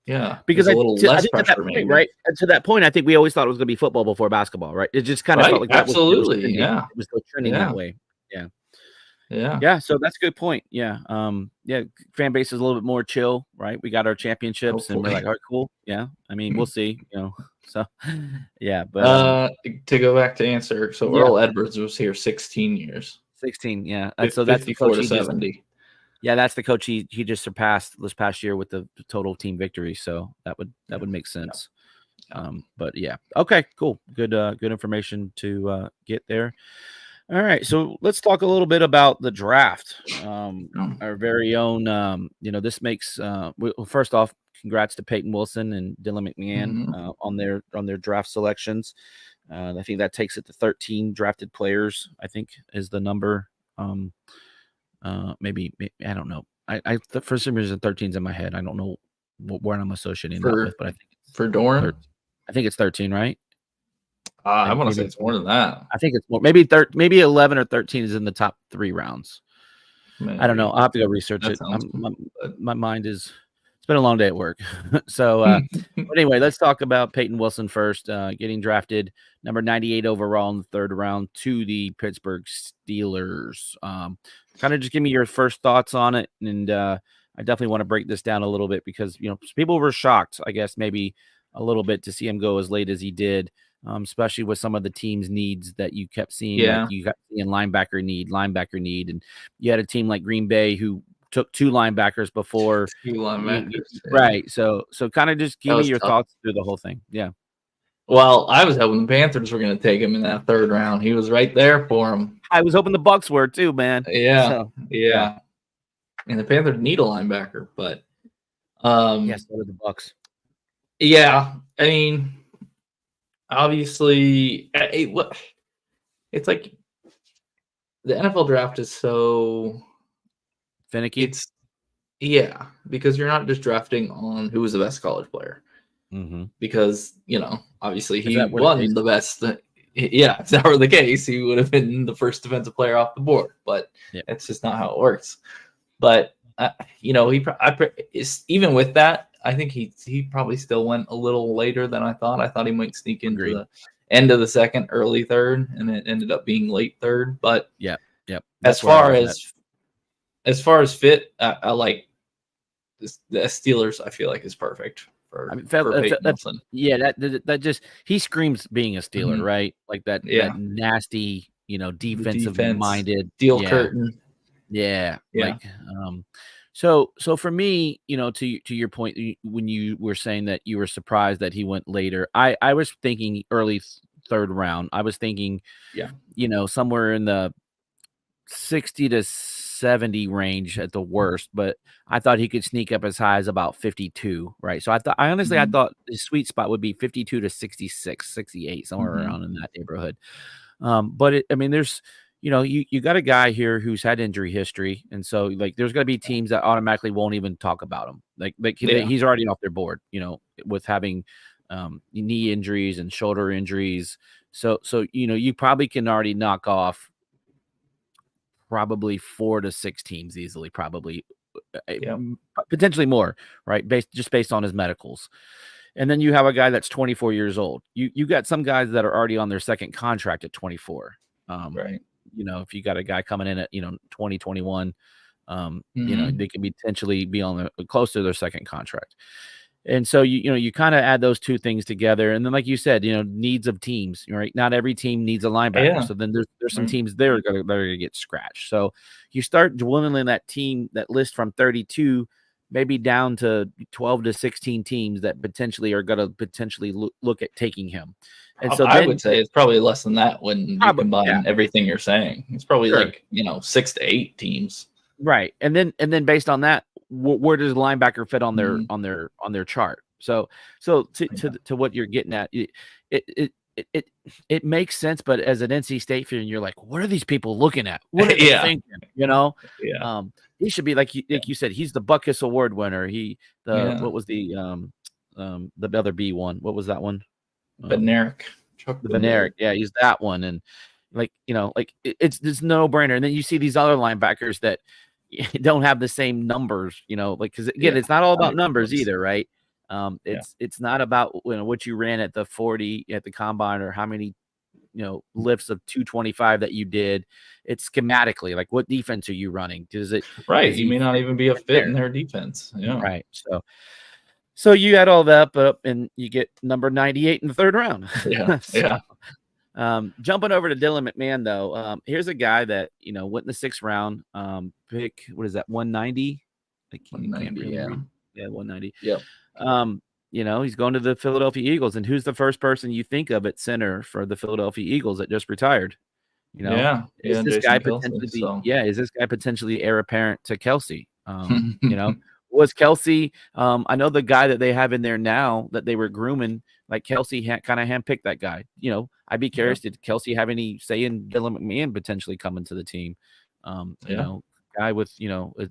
Yeah, because a little less pressure, maybe. Right? And to that point, I think we always thought it was going to be football before basketball, right? It just kind of felt like that absolutely, it was still trending that way. Yeah. So that's a good point. Yeah. Fan base is a little bit more chill, right? We got our championships, and we're like, all right, cool. Yeah. I mean, we'll see. So yeah. But to go back to answer, so Earl Edwards was here 16 years. 16. Yeah. So that's 54 to 70. Yeah, that's the coach he just surpassed this past year with the total team victory. So that would make sense. But yeah, okay, cool, good information to get there. All right, so let's talk a little bit about the draft. Our very own. This makes. First off, congrats to Peyton Wilson and Dylan McMahon on their draft selections. I think that takes it to 13 drafted players, I think is the number. Maybe I don't know. I for some reason 13's in my head. I don't know where I'm associating that with, but I think for Doran, I think it's 13, right? I want to say it's more than that. I think it's more, maybe 11 or 13 is in the top 3 rounds. Maybe. I don't know. I'll have to go research it. My mind is. It's been a long day at work. So, but anyway, let's talk about Peyton Wilson first. Getting drafted number 98 overall in the 3rd round to the Pittsburgh Steelers. Kind of just give me your first thoughts on it, and I definitely want to break this down a little bit because people were shocked, I guess, maybe a little bit to see him go as late as he did, especially with some of the team's needs that you kept seeing. Yeah, like you got seeing linebacker need, and you had a team like Green Bay who took 2 linebackers before. 2 linebackers, right? So kind of just give me your thoughts through the whole thing. Yeah. Well, I was hoping the Panthers were going to take him in that 3rd round. He was right there for him. I was hoping the Bucs were too, man. Yeah, so, yeah. And the Panthers need a linebacker, but yes, so do the Bucs. Yeah, I mean, obviously, it's like the NFL draft is so finicky. Because you're not just drafting on who was the best college player. Because obviously he won the best. Yeah, if that were the case, he would have been the first defensive player off the board. But that's just not how it works. But even with that, I think he probably still went a little later than I thought. I thought he might sneak into the end of the 2nd, early 3rd, and it ended up being late 3rd. But as far as fit, I like the Steelers. I feel like is perfect for Peyton Wilson. Yeah, that just he screams being a Steeler, right? Like that nasty, defensive minded steel curtain. Yeah. Like, so for me, to your point, when you were saying that you were surprised that he went later, I was thinking early 3rd round. I was thinking, somewhere in the 60 to 70 range at the worst, but I thought he could sneak up as high as about 52, right? So I thought his sweet spot would be 52 to 66, 68, somewhere around in that neighborhood. But there's, you got a guy here who's had injury history, and so like there's going to be teams that automatically won't even talk about him. He's already off their board, with having knee injuries and shoulder injuries. So you probably can already knock off probably 4 to 6 teams easily, probably potentially more, right? Based on his medicals. And then you have a guy that's 24 years old. You got some guys that are already on their 2nd contract at 24. Right. If you got a guy coming in at 2021, they can potentially be on close to their 2nd contract. And so you kind of add those 2 things together, and then like you said, needs of teams, right? Not every team needs a linebacker, so then there's some teams there that are going to get scratched. So you start dwindling that list from 32, maybe down to 12 to 16 teams that potentially are going to look at taking him. And so I would say it's probably less than that when you combine everything you're saying. It's probably 6 to 8 teams. Right. And then based on that, where does the linebacker fit on their chart? So to what you're getting at, it makes sense, but as an NC State fan, you're like, what are these people looking at? What are they thinking? He should be like you said, he's the Buckus Award winner. What was the other B one? What was that one? Benerick. Benerick. Yeah, he's that one. And it's no brainer. And then you see these other linebackers that don't have the same numbers, because again, it's not all about numbers either, right? It's not about what you ran at the 40 at the combine or how many lifts of 225 that you did. It's schematically like what defense are you running? You may not even be a fit in their defense. Yeah. Right. So you add all that up and you get number 98 in the 3rd round. Jumping over to Dylan McMahon though, here's a guy that went in the 6th round. Pick what is that 190? 190, yeah, 190. Yeah. He's going to the Philadelphia Eagles, and who's the first person you think of at center for the Philadelphia Eagles that just retired? Is this guy potentially heir apparent to Kelsey? Was Kelsey? I know the guy that they have in there now that they were grooming. Like Kelsey kind of handpicked that guy. I'd be curious. Did Kelsey have any say in Dylan McMahon potentially coming to the team? Guy with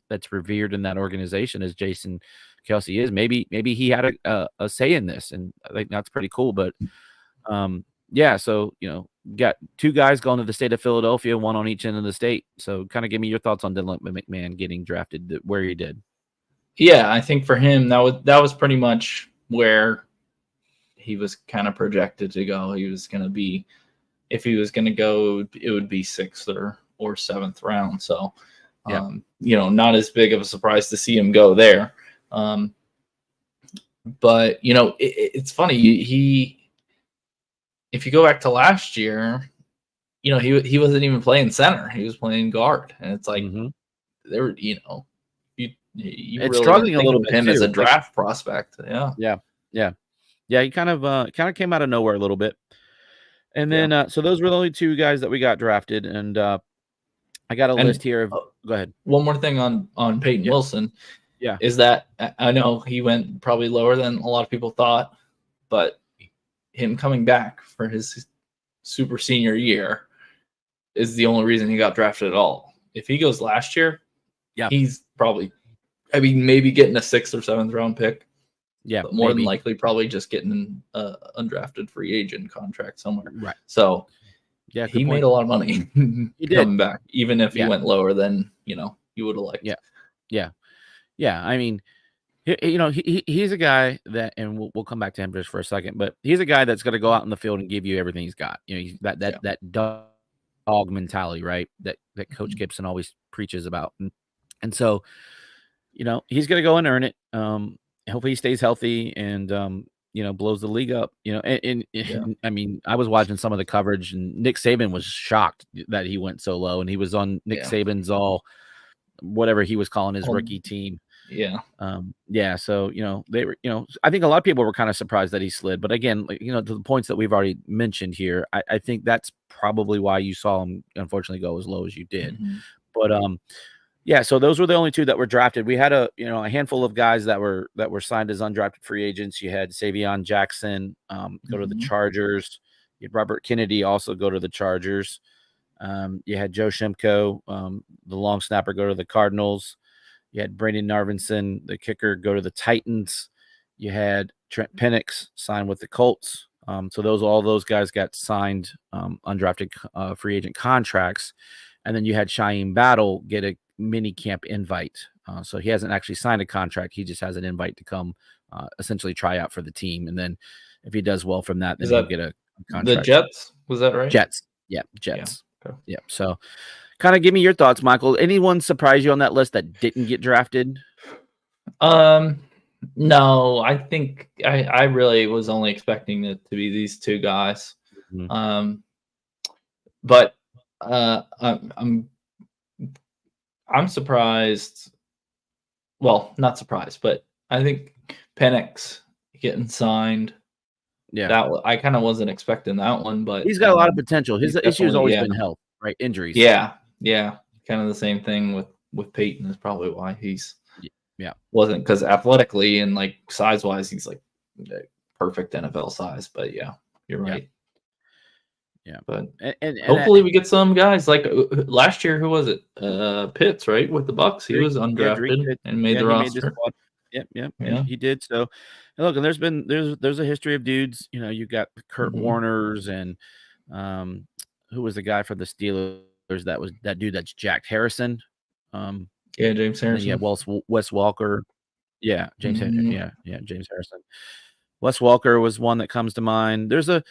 that's revered in that organization as Jason Kelsey is. Maybe he had a say in this, and I think that's pretty cool. But so got two guys going to the state of Philadelphia, one on each end of the state. So kind of give me your thoughts on Dylan McMahon getting drafted where he did. Yeah, I think for him that was pretty much where he was kind of projected to go. He was going to be, if he was going to go, it would be 6th or 7th round. So, not as big of a surprise to see him go there. But it's funny. If you go back to last year, he wasn't even playing center. He was playing guard, and it's like they were, you really struggling a little bit him too. as a draft prospect. Yeah. He kind of came out of nowhere a little bit, and then so those were the only two guys that we got drafted, and I got a list here. Go ahead. One more thing on Peyton Wilson, is that I know he went probably lower than a lot of people thought, but him coming back for his super senior year is the only reason he got drafted at all. If he goes last year, he's probably, maybe getting a 6th or 7th round pick. Yeah, but more than likely, probably just getting an undrafted free agent contract somewhere. Right. So, he made a lot of money coming back, even if he went lower than you would have liked. Yeah. I mean, he's a guy that, and we'll come back to him just for a second, but he's a guy that's going to go out in the field and give you everything he's got. That dog mentality, right? That Coach Gibson always preaches about, and so he's going to go and earn it. Hopefully he stays healthy and blows the league up. I mean, I was watching some of the coverage, and Nick Saban was shocked that he went so low, and he was on Nick Saban's whatever he was calling his rookie team. So they were, I think a lot of people were kind of surprised that he slid, but again, to the points that we've already mentioned here, I think that's probably why you saw him unfortunately go as low as you did. But so those were the only two that were drafted. We had a handful of guys that were signed as undrafted free agents. You had Savion Jackson go to the Chargers. You had Robert Kennedy also go to the Chargers. You had Joe Shimko, the long snapper, go to the Cardinals. You had Brandon Narvinson, the kicker, go to the Titans. You had Trent Penix sign with the Colts. So all those guys got signed undrafted free agent contracts. And then you had Shaheem Battle get a mini camp invite. So he hasn't actually signed a contract. He just has an invite to come essentially try out for the team. And then if he does well from that, then he'll get a contract. The Jets? Was that right? Jets. Yeah, Jets. Yeah. So kind of give me your thoughts, Michael. Anyone surprise you on that list that didn't get drafted? No, I think I really was only expecting it to be these two guys. But I'm surprised. Well, not surprised, but I think Penix getting signed. Yeah, that I kind of wasn't expecting that one, but he's got a lot of potential. His issue has always been health, right? Injuries. Yeah. Kind of the same thing with Peyton is probably why he's wasn't, because athletically and like size wise, he's like perfect NFL size. But you're right. Yeah, but and hopefully we get some guys like last year. Who was it? Pitts, right, with the Bucks. He was undrafted and made the roster. Yeah, he did. So, look, and there's a history of dudes. You got Kurt Warner's and who was the guy for the Steelers? That was that dude that's jacked, Harrison. James Harrison. Yeah, Wes Walker. Yeah, James. Yeah, James Harrison. Wes Walker was one that comes to mind. There's a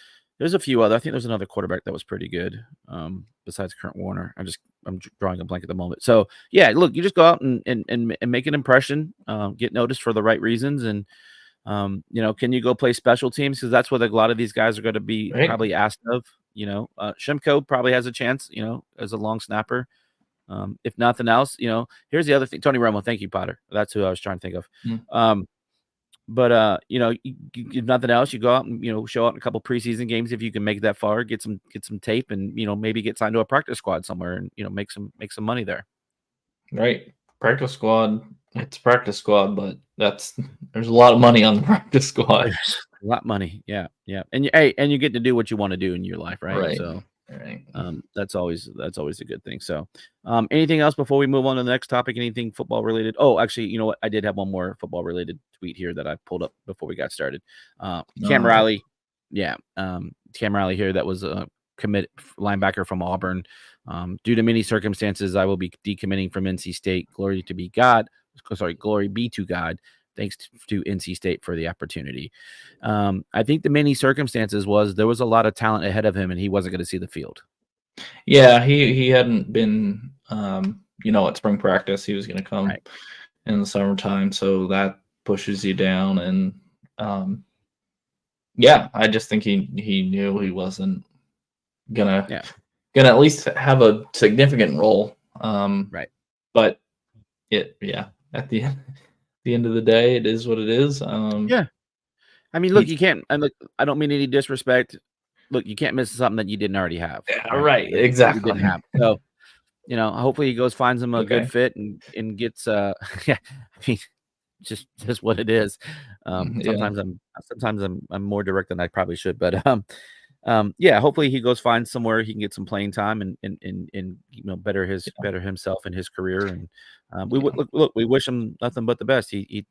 few other. I think there's another quarterback that was pretty good besides Kurt Warner. I'm drawing a blank at the moment. So look, you just go out and make an impression, get noticed for the right reasons, and can you go play special teams, because that's what a lot of these guys are going to be probably asked of. Shimko probably has a chance, as a long snapper. If nothing else, here's the other thing. Tony Romo, thank you, Potter. That's who I was trying to think of. But if nothing else, you go out and show out in a couple preseason games if you can make it that far, get some tape, and maybe get signed to a practice squad somewhere, and make some money there. Right, practice squad It's practice squad, but there's a lot of money on the practice squad. There's a lot of money. Yeah, yeah. And you get to do what you want to do in your life, right? Right. So Right. that's always a good thing. So anything else before we move on to the next topic? Anything football related? Oh, actually, you know what? I did have one more football related tweet here that I pulled up before we got started. Cam Riley, yeah, Cam Riley here, that was a commit linebacker from Auburn. Due to many circumstances, I will be decommitting from NC State. Glory be to God. Thanks to NC State for the opportunity. I think the many circumstances was there was a lot of talent ahead of him, and he wasn't going to see the field. Yeah, he hadn't been, at spring practice. He was going to come in the summertime, so that pushes you down. And yeah, I just think he knew he wasn't gonna at least have a significant role. Right. But at the end of the day, it is what it is. Yeah. I mean, look, you can't. I don't mean any disrespect. Look, you can't miss something that you didn't already have. Right. Exactly. You didn't have. So, hopefully he goes finds him a good fit and gets. Yeah. I mean, just what it is. Sometimes I'm more direct than I probably should, but yeah. Hopefully he goes find somewhere he can get some playing time and better himself in his career. And we wish him nothing but the best. He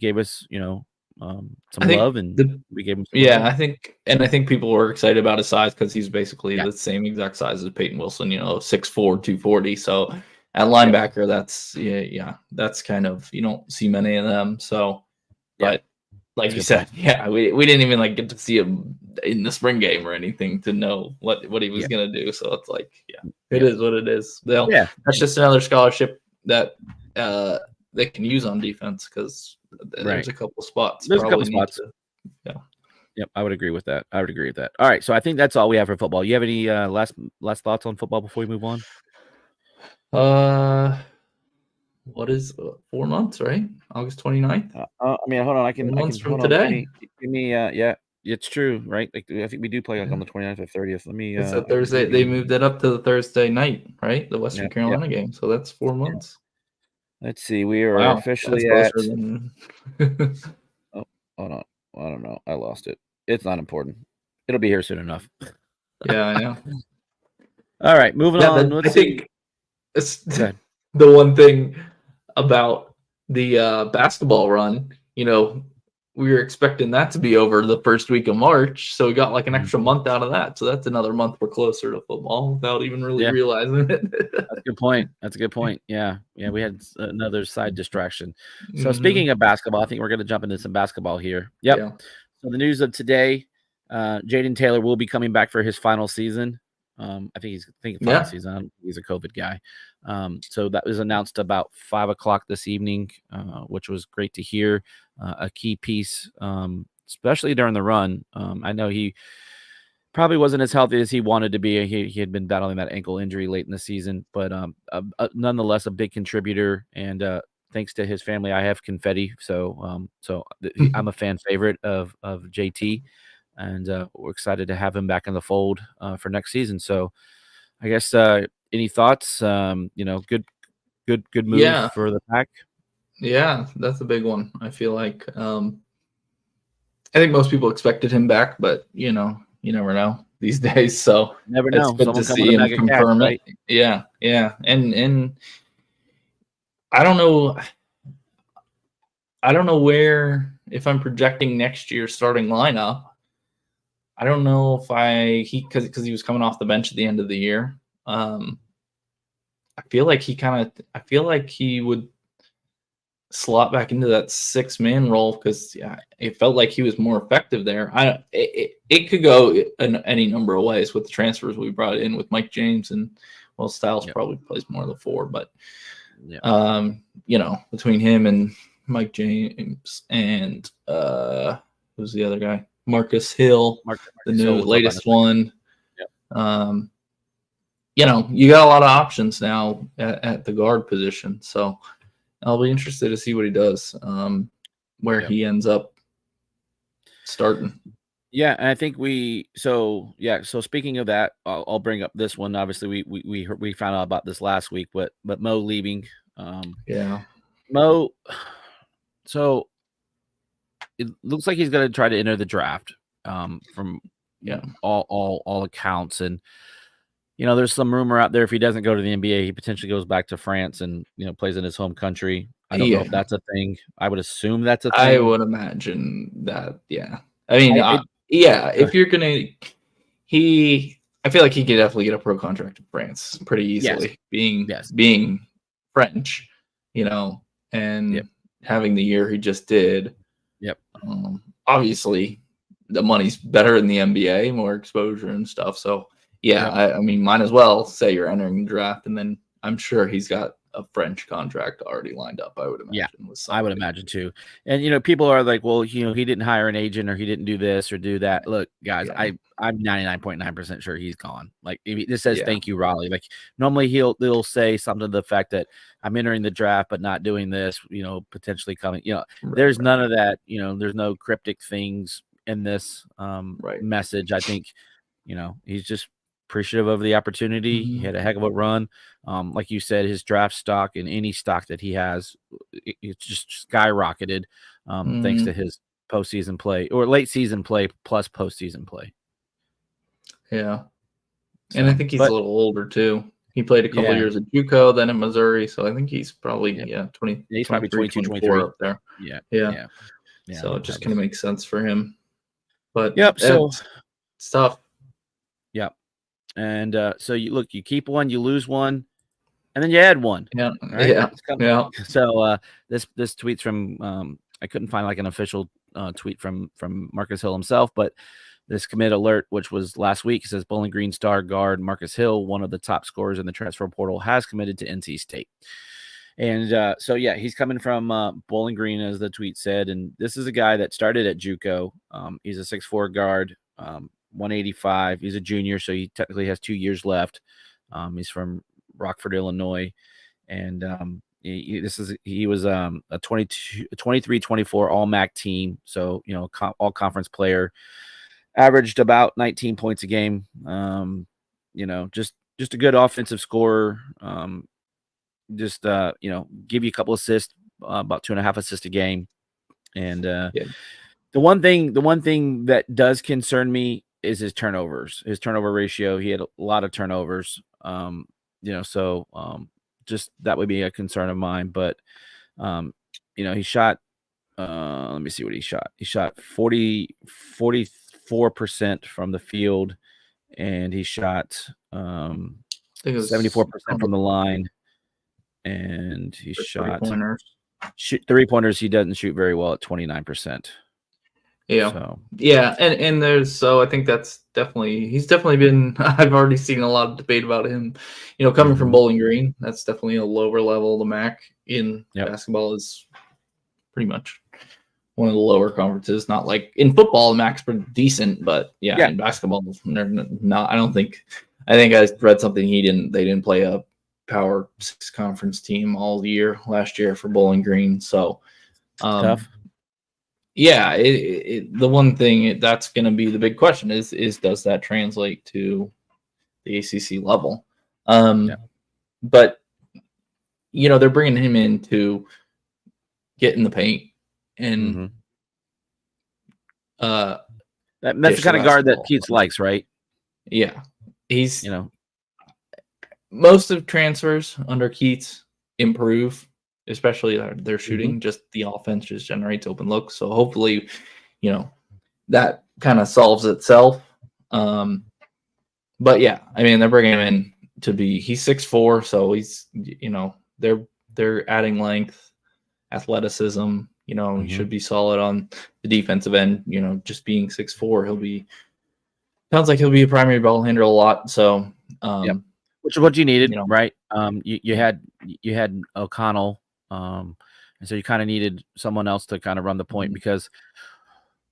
gave us, some love, and we gave him some love. I think people were excited about his size because he's basically the same exact size as Peyton Wilson, 6'4", 240. So at linebacker, that's kind of, you don't see many of them. So, but like you said, we didn't even get to see him in the spring game or anything to know what he was gonna do. So it's it is what it is. That's just another scholarship that they can use on defense because there's a couple spots. There's a couple spots. Yep, I would agree with that. All right, so I think that's all we have for football. You have any last thoughts on football before we move on? What is 4 months, right? August 29th? I mean, hold on. I can from today. Give me it's true, right? I think we do play on the 29th or 30th. Let me. It's a Thursday. They moved it up to the Thursday night, right? The Western Carolina game. So that's 4 months. Let's see. We are officially at. Oh, hold on. I don't know. I lost it. It's not important. It'll be here soon enough. Yeah, I know. All right, moving on. I think it's the one thing about the basketball run. We were expecting that to be over the first week of March, so we got an extra month out of that. So that's another month we're closer to football without even really realizing it. That's a good point. Yeah, we had another side distraction. So speaking of basketball, I think we're going to jump into some basketball here. Yep. Yeah. So the news of today, Jaden Taylor will be coming back for his final season. I think he's final season. He's a COVID guy. So that was announced about 5:00 this evening, which was great to hear. A key piece, especially during the run. I know he probably wasn't as healthy as he wanted to be. He had been battling that ankle injury late in the season, but nonetheless a big contributor. And thanks to his family, I have confetti. So I'm a fan favorite of JT. And we're excited to have him back in the fold for next season. So I guess any thoughts? Good move for the Pack. Yeah, that's a big one. I feel like I think most people expected him back, but you never know these days. So never know. It's good to see him confirm it. Right? Yeah. And I don't know. Where, if I'm projecting next year's starting lineup, I don't know if because he was coming off the bench at the end of the year. I feel like he would slot back into that 6-man role because it felt like he was more effective there. It could go in any number of ways with the transfers we brought in with Mike James and Styles probably plays more of the 4, but between him and Mike James and who's the other guy? Marcus Hill, the latest one. Yep. You got a lot of options now at the guard position. So I'll be interested to see what he does, where he ends up starting. Yeah, and I think so speaking of that, I'll bring up this one. Obviously, we found out about this last week, but Mo leaving Yeah. Mo, so it looks like he's going to try to enter the draft from Yeah. all accounts. And, there's some rumor out there if he doesn't go to the NBA, he potentially goes back to France and, plays in his home country. I don't know if that's a thing. I would assume that's a thing. I would imagine that, yeah. I mean, Go if you're going to, I feel like he could definitely get a pro contract in France pretty easily, being French, and having the year he just did. Yep. Obviously, the money's better in the NBA, more exposure and stuff. So, yeah, I mean, might as well say you're entering the draft, and then I'm sure he's got a French contract already lined up, I would imagine. Yeah, I would imagine too. And, people are like, well, he didn't hire an agent or he didn't do this or do that. Look, guys, I'm 99.9% sure he's gone. Like, this says thank you, Raleigh. Like, normally they'll say something to the fact that I'm entering the draft but not doing this, potentially coming. There's none of that. There's no cryptic things in this message. I think, he's just appreciative of the opportunity. He had a heck of a run. Like you said, his draft stock and any stock that he has, it's just skyrocketed thanks to his postseason play or late season play plus postseason play. Yeah. And I think he's a little older too. He played a couple years at JUCO, then in Missouri. So I think he's probably 20. He's probably 22, 23 up there. Yeah. So it just kind of makes sense for him. But so it's tough. Yep. And so you keep one, you lose one, and then you add one. Yeah. Right? Yeah. So this tweet's from I couldn't find like an official tweet from Marcus Hill himself, but this commit alert, which was last week, says Bowling Green star guard Marcus Hill, one of the top scorers in the transfer portal, has committed to NC State. And so he's coming from Bowling Green, as the tweet said, and this is a guy that started at JUCO. He's a 6'4" guard. 185. He's a junior, so he technically has 2 years left. He's from Rockford, Illinois, and he was a 23-24 All MAC team, so all conference player. Averaged about 19 points a game. Just a good offensive scorer. Give you a couple assists, about 2.5 assists a game, and The one thing that does concern me is his turnovers, his turnover ratio. He had a lot of turnovers. Just that would be a concern of mine. But, he shot, let me see what he shot. He shot 44% from the field, and he shot 74% from the line. And he shot 3-pointers. He doesn't shoot very well at 29%. Yeah. And I think that's he's definitely been, I've already seen a lot of debate about him, coming from Bowling Green. That's definitely a lower level. The MAC in basketball is pretty much one of the lower conferences. Not like in football, the MAC's pretty decent, but in basketball, they're not. I think I read something they didn't play a Power 6 conference team all year last year for Bowling Green. So tough. Yeah, the one thing that's going to be the big question is does that translate to the ACC level? But they're bringing him in to get in the paint and that's the kind of guard that Keats likes, right? Yeah, he's most of transfers under Keats improve. Especially their shooting, just the offense just generates open looks. So hopefully, that kind of solves itself. But yeah, I mean, they're bringing him in he's 6'4", so he's, they're adding length, athleticism. He should be solid on the defensive end. Just being 6'4", sounds like he'll be a primary ball handler a lot. So, which is what you needed, right? You had O'Connell. And so you kind of needed someone else to kind of run the point because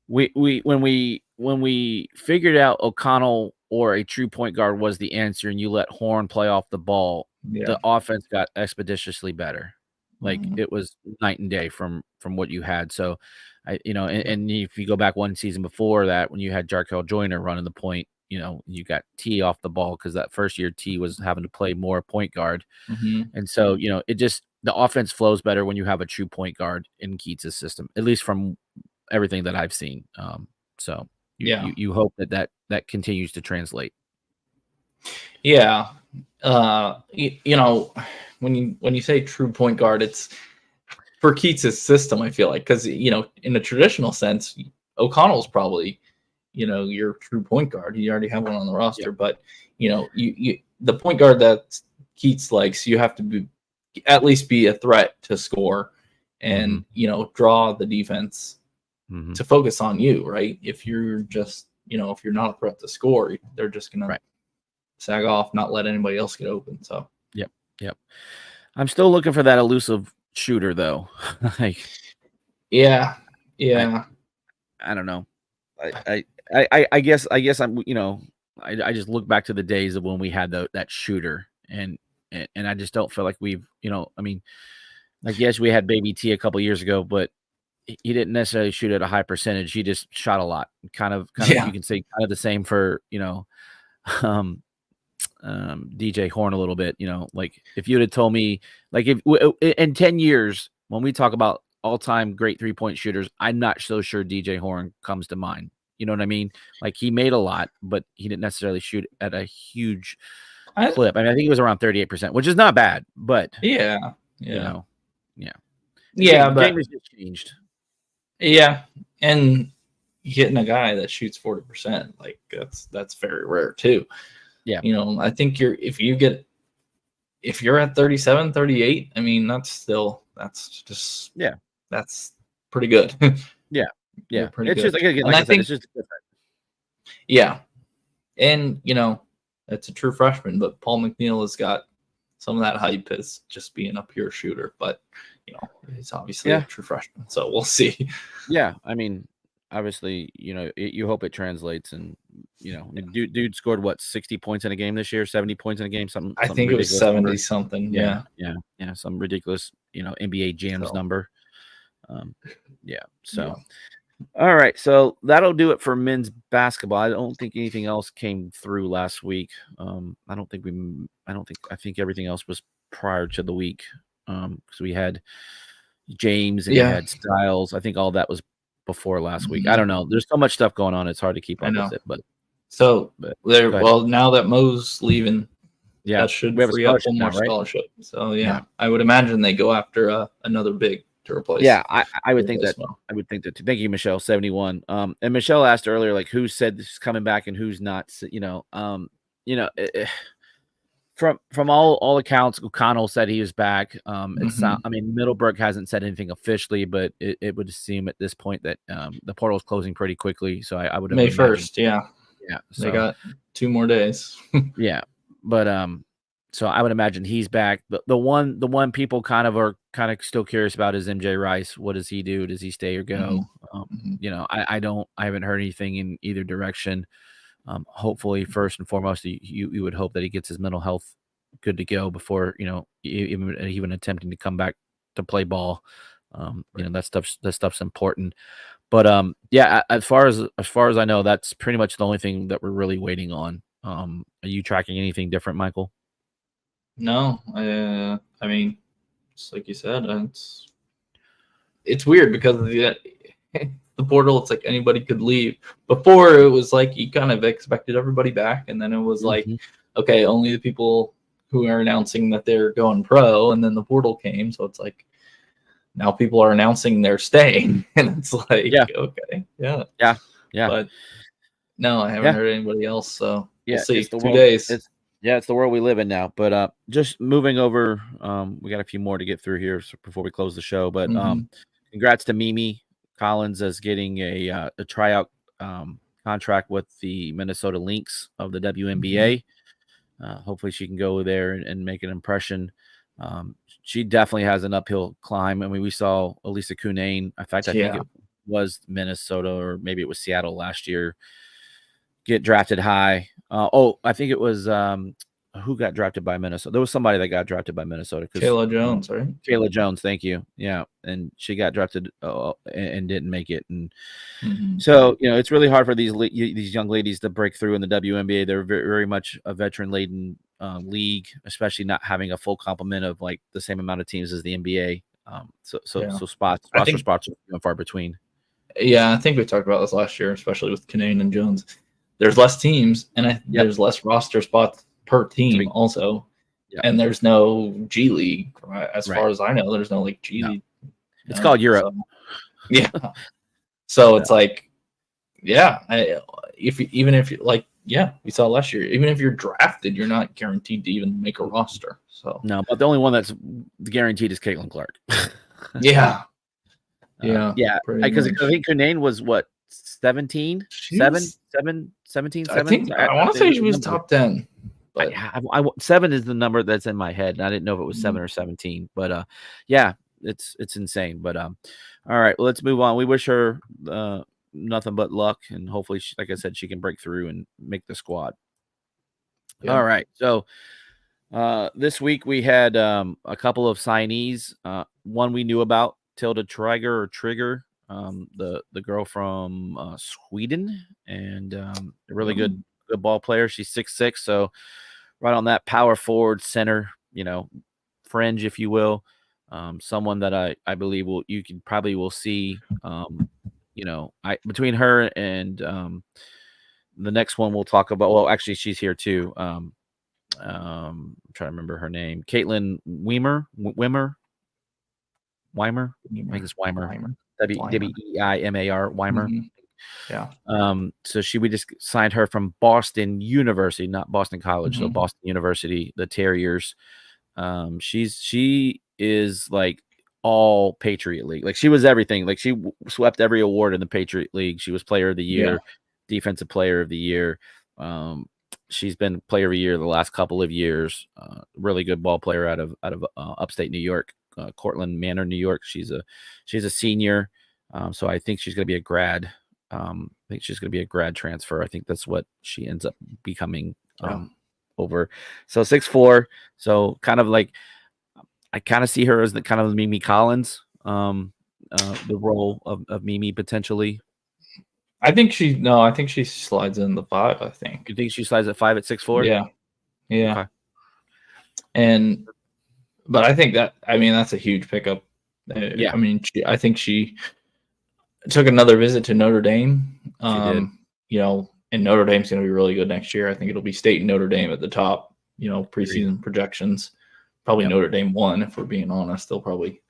when we figured out O'Connell or a true point guard was the answer, and you let Horn play off the ball, the offense got expeditiously better. Like it was night and day from what you had. So, and if you go back one season before that, when you had Jarkel Joyner running the point, you got T off the ball because that first year T was having to play more point guard, and so it just the offense flows better when you have a true point guard in Keats' system, at least from everything that I've seen. So you hope that continues to translate. Yeah. You know, when you say true point guard, it's for Keats' system, I feel like, because, you know, in a traditional sense, O'Connell's probably, you know, your true point guard. You already have one on the roster, but, you know, you the point guard that Keats likes, you have to at least be a threat to score and, you know, draw the defense to focus on you, right? If you're just, you know, if you're not a threat to score, they're just going to sag off, not let anybody else get open. So, yep. I'm still looking for that elusive shooter, though. Like, yeah. I don't know. I guess I'm, you know, I just look back to the days of when we had that shooter, and I just don't feel like we've, you know, I mean, like, yes, we had Baby T a couple years ago, but he didn't necessarily shoot at a high percentage. He just shot a lot. Kind of, you can say kind of the same for, you know, DJ Horn a little bit. You know, like, if you would have told me, like, if in 10 years when we talk about all-time great three-point shooters, I'm not so sure DJ Horn comes to mind. You know what I mean? Like, he made a lot, but he didn't necessarily shoot at a huge clip. I mean, I think he was around 38%, which is not bad, but you know, the game has just changed. Yeah, and getting a guy that shoots 40%, like, that's very rare too. Yeah. You know, I think if you're at 37, 38, I mean, that's just that's pretty good. Yeah. Pretty it's good. Just again, like I said, it's just different. Yeah. And, you know, it's a true freshman, but Paul McNeil has got some of that hype as just being a pure shooter, but, you know, he's obviously a true freshman, so we'll see. Yeah, I mean, obviously, you know, you hope it translates, and, you know, dude scored what, 60 points in a game this year, 70 points in a game, something I think it was 70 something. Yeah, some ridiculous, you know, NBA jams number. So. All right, so that'll do it for men's basketball. I don't think anything else came through last week. I think everything else was prior to the week. Because we had James and you had Styles. I think all that was before last week. I don't know. There's so much stuff going on. It's hard to keep up with it. But well, now that Mo's leaving, that should we have free up one more scholarship. So I would imagine they go after another big to replace. Yeah, I would think that. I would think that too. Thank you, Michelle. 71. And Michelle asked earlier, like, who said this is coming back and who's not. You know, from all accounts, O'Connell said he was back. It's I mean, Middleburg hasn't said anything officially, but it would seem at this point that the portal is closing pretty quickly. So I would May 1st. Yeah. So, they got 2 more days. But so I would imagine he's back. The one people kind of still curious about is MJ Rice. What does he do? Does he stay or go? You know, I haven't heard anything in either direction. Hopefully, first and foremost, you would hope that he gets his mental health good to go before, you know, even attempting to come back to play ball. You know, that stuff's important. But as far as I know, that's pretty much the only thing that we're really waiting on. Are you tracking anything different, Michael? No, I mean, just like you said, it's weird because of the portal. It's like anybody could leave. Before, it was like you kind of expected everybody back, and then it was like, okay, only the people who are announcing that they're going pro, and then the portal came, so it's like now people are announcing they're staying, and it's like, okay, but no, I haven't heard anybody else, so we'll see. 2 days. It's the world we live in now. But just moving over, we got a few more to get through here before we close the show. But congrats to Mimi Collins as getting a tryout contract with the Minnesota Lynx of the WNBA. Hopefully she can go there and make an impression. She definitely has an uphill climb. I mean, we saw Elisa Cunane. In fact, I think it was Minnesota or maybe it was Seattle last year get drafted high. I think it was who got drafted by Minnesota. There was somebody that got drafted by Minnesota. Kayla Jones, right? Kayla Jones, thank you. Yeah, and she got drafted and didn't make it. And so, you know, it's really hard for these young ladies to break through in the WNBA. They're very, very much a veteran-laden league, especially not having a full complement of like the same amount of teams as the NBA. So spots I roster think spots are few and far between. Yeah, I think we talked about this last year, especially with Kanane and Jones. There's less teams, and there's less roster spots per team also. Yep. And there's no G League, as far as I know. There's no like G League. It's called Europe. So, yeah. So it's like, yeah, even if we saw last year, even if you're drafted, you're not guaranteed to even make a roster. So no, but the only one that's guaranteed is Caitlin Clark. yeah. Because I think Kanane was what 17, 17. I think I want to say she was top 10. But 7 is the number that's in my head, and I didn't know if it was 7 or 17. But yeah, it's insane. But all right, well, let's move on. We wish her nothing but luck, and hopefully, like I said, she can break through and make the squad. Yeah. All right, so this week we had a couple of signees. One we knew about, Tilda Trigger, the girl from Sweden, and a really good ball player. She's 6'6", so right on that power forward center, fringe, if you will. Someone that I believe you can probably will see. Between her and the next one we'll talk about. Well, actually, she's here too. I'm trying to remember her name. Caitlin Weimer. I think it's Weimer. Weimar. Weimer. Mm-hmm. Yeah. So we just signed her from Boston University, not Boston College. So Boston University, the Terriers. She is like all Patriot League. Like she was everything. Like she swept every award in the Patriot League. She was Player of the Year, Defensive Player of the Year. She's been Player of the Year the last couple of years. Really good ball player out of upstate New York. Cortland Manor, New York. She's a senior, so I think she's going to be a grad. I think she's going to be a grad transfer. I think that's what she ends up becoming over. So 6'4", so kind of like I kind of see her as the kind of Mimi Collins, the role of Mimi potentially. I think she slides in the 5. I think. You think she slides at 5 at 6'4"? Yeah. Okay. But I think that's a huge pickup. Yeah. I mean, I think she took another visit to Notre Dame. She did. And Notre Dame's going to be really good next year. I think it'll be State and Notre Dame at the top. Preseason projections. Probably Notre Dame 1, if we're being honest. They'll probably.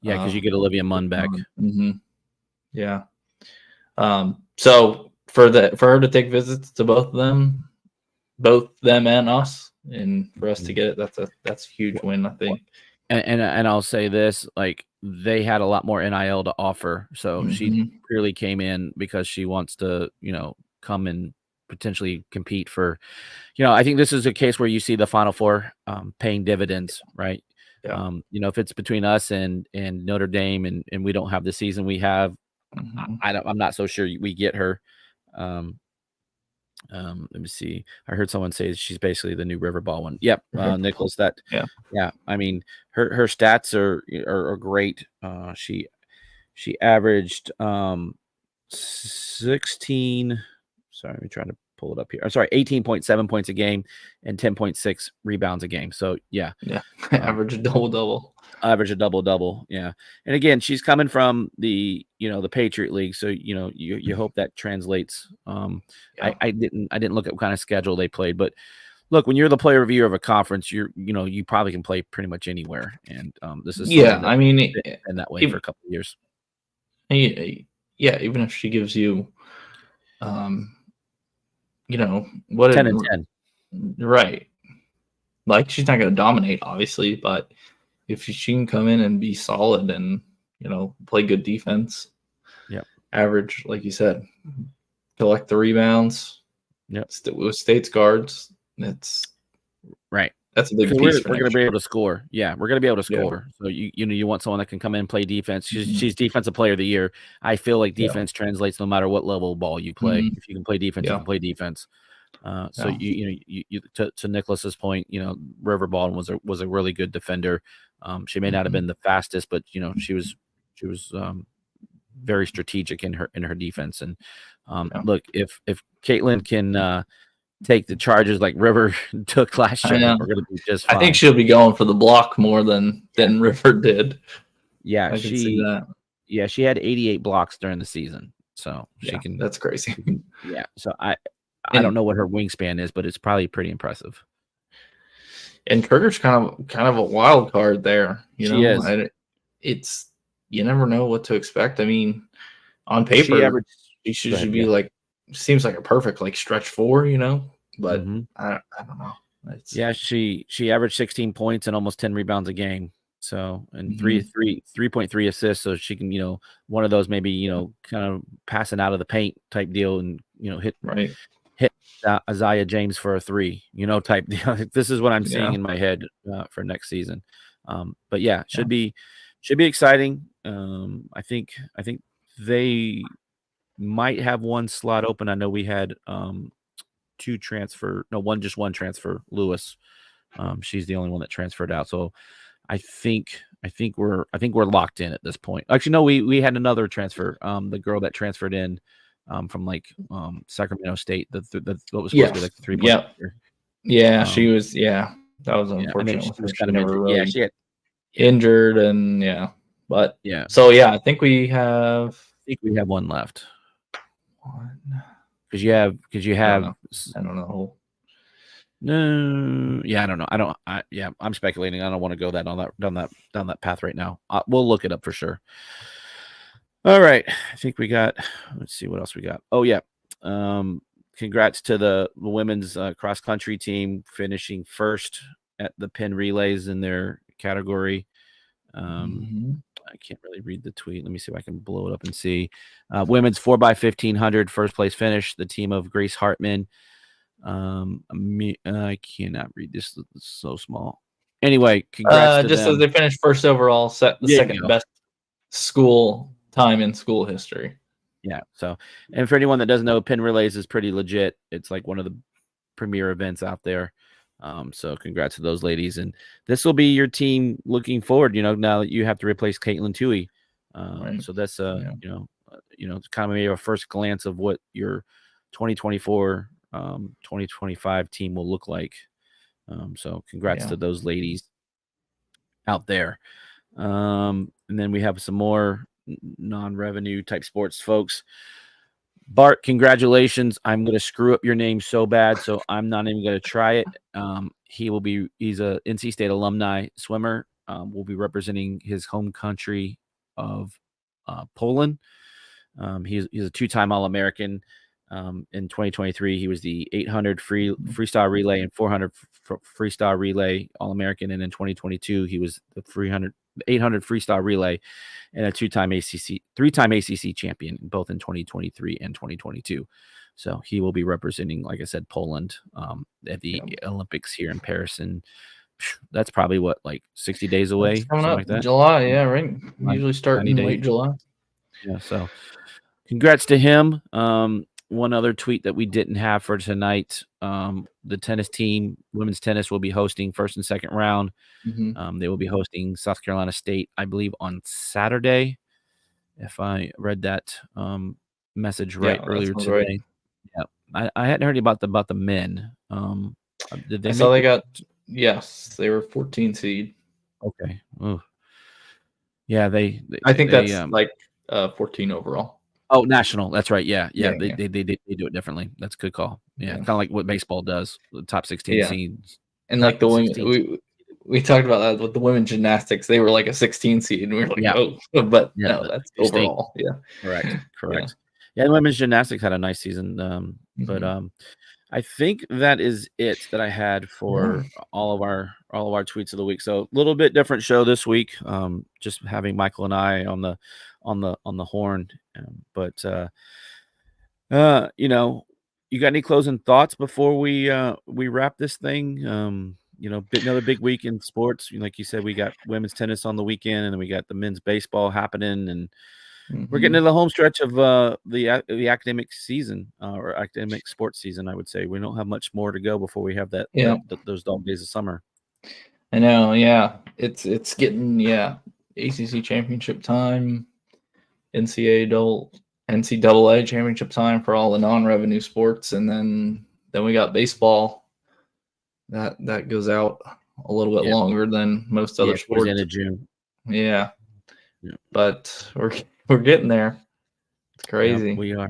Yeah, because you get Olivia Munn back. Mm-hmm. Yeah. So for her to take visits to both them and us, and for us to get it, that's a huge win, I think. And I'll say this, like they had a lot more NIL to offer, so she clearly came in because she wants to, come and potentially compete for, I think this is a case where you see the Final Four paying dividends, right? Yeah. If it's between us and Notre Dame and we don't have the season we have, I'm not so sure we get her. Let me see. I heard someone say she's basically the new River Baldwin. Yep, Nicholas. Yeah. I mean, her stats are great. She averaged 16. Sorry, I'm trying to pull it up here. I'm sorry, 18.7 points a game and 10.6 rebounds a game. So yeah. Average a double-double. Average a double-double. Yeah. And again, she's coming from the the Patriot League, so you hope that translates. I didn't look at what kind of schedule they played, but look, when you're the player of the year of a conference, you probably can play pretty much anywhere, and this is been that way for a couple of years. Yeah, even if she gives you what 10 and 10, right? Like she's not going to dominate, obviously, but if she can come in and be solid and play good defense, average, like you said, collect the rebounds, with State's guards, that's right. That's a big piece. We're going to be able to score. Yeah, we're going to be able to score. So you want someone that can come in and play defense. She's Defensive Player of the Year. I feel like defense translates no matter what level of ball you play. If you can play defense, you can play defense. So to Nicholas's point, River Baldwin was a really good defender. She may not have been the fastest, but she was very strategic in her defense. And look, if Caitlin take the charges like River took last I year, know. we're going to be just fine. I think she'll be going for the block more than River did. Yeah, I can see that. Yeah, she had 88 blocks during the season, so she can. That's crazy. Yeah, so I don't know what her wingspan is, but it's probably pretty impressive. And Kruger's kind of a wild card there. She is. It's you never know what to expect. I mean, on paper, she should be like seems like a perfect like stretch 4, but I don't know. She averaged 16 points and almost 10 rebounds a game. So, and 3.3 assists. So she can, one of those maybe, kind of passing out of the paint type deal and, hit Isaiah James for a 3, type deal. This is what I'm seeing in my head for next season. But should be exciting. I think they might have one slot open. I know we had one transfer, Lewis. She's the only one that transferred out. So I think we're locked in at this point. Actually, no, we had another transfer. The girl that transferred in from Sacramento State. What was supposed to be like the 3-point. Yeah, she was. Yeah, that was unfortunate. She was kind of she had injured and but yeah. So I think we have. One left. Because you have. I don't know. No, I don't know. I'm speculating. I don't want to go down that path right now. We'll look it up for sure. All right, I think we got. Let's see what else we got. Oh yeah, congrats to the women's cross country team finishing first at the pin relays in their category. I can't really read the tweet. Let me see if I can blow it up and see. Women's 4x1500 first place finish. The team of Grace Hartman. I cannot read this. It's so small. Anyway, congrats to just them. as they finished first overall, set the second best school time in school history. Yeah. So, and for anyone that doesn't know, pin relays is pretty legit. It's like one of the premier events out there. So congrats to those ladies. And this will be your team looking forward, now that you have to replace Caitlin Tuohy. Right. So that's, it's kind of maybe a first glance of what your 2024, 2025 team will look like. So congrats to those ladies out there. And then we have some more non-revenue type sports folks. Bart, congratulations. I'm going to screw up your name so bad, so I'm not even going to try it. He's a NC State alumni swimmer. Will be representing his home country of Poland. He's a 2-time All-American. In 2023, he was the 800 freestyle relay and 400 freestyle relay All-American. And in 2022, he was the 800 freestyle relay and a 3-time ACC champion, both in 2023 and 2022. So he will be representing, like I said, Poland at the Olympics here in Paris. And that's probably 60 days away. Coming up like that. July, right? Usually start in late July. Yeah. So congrats to him. One other tweet that we didn't have for tonight, the tennis team, women's tennis, will be hosting first and second round. They will be hosting South Carolina State, I believe, on Saturday, if I read that message earlier today. Right. Yeah, I hadn't heard about the men. Did they? They got they were 14 seed. Okay. Ooh. Yeah, I think that's 14 overall. Oh, national. That's right. Yeah. They do it differently. That's a good call. Yeah. Kind of like what baseball does, the top 16 seeds. And like the women, we talked about that with the women gymnastics. They were like a 16 seed, and we were like, but no, that's overall. Yeah. Correct. Yeah. And women's gymnastics had a nice season. But I think that is it that I had for all of our tweets of the week. So a little bit different show this week. Just having Michael and I on the horn. But you got any closing thoughts before we wrap this thing? Another big week in sports. Like you said, we got women's tennis on the weekend, and then we got the men's baseball happening, and we're getting into the home stretch of the academic season or academic sports season. I would say we don't have much more to go before we have that those dog days of summer. I know. Yeah, it's getting ACC championship time, NCAA championship time for all the non-revenue sports, and then then we got baseball. That goes out a little bit longer than most other sports. End of June. Yeah. But we're getting there. It's crazy. Yeah, we are.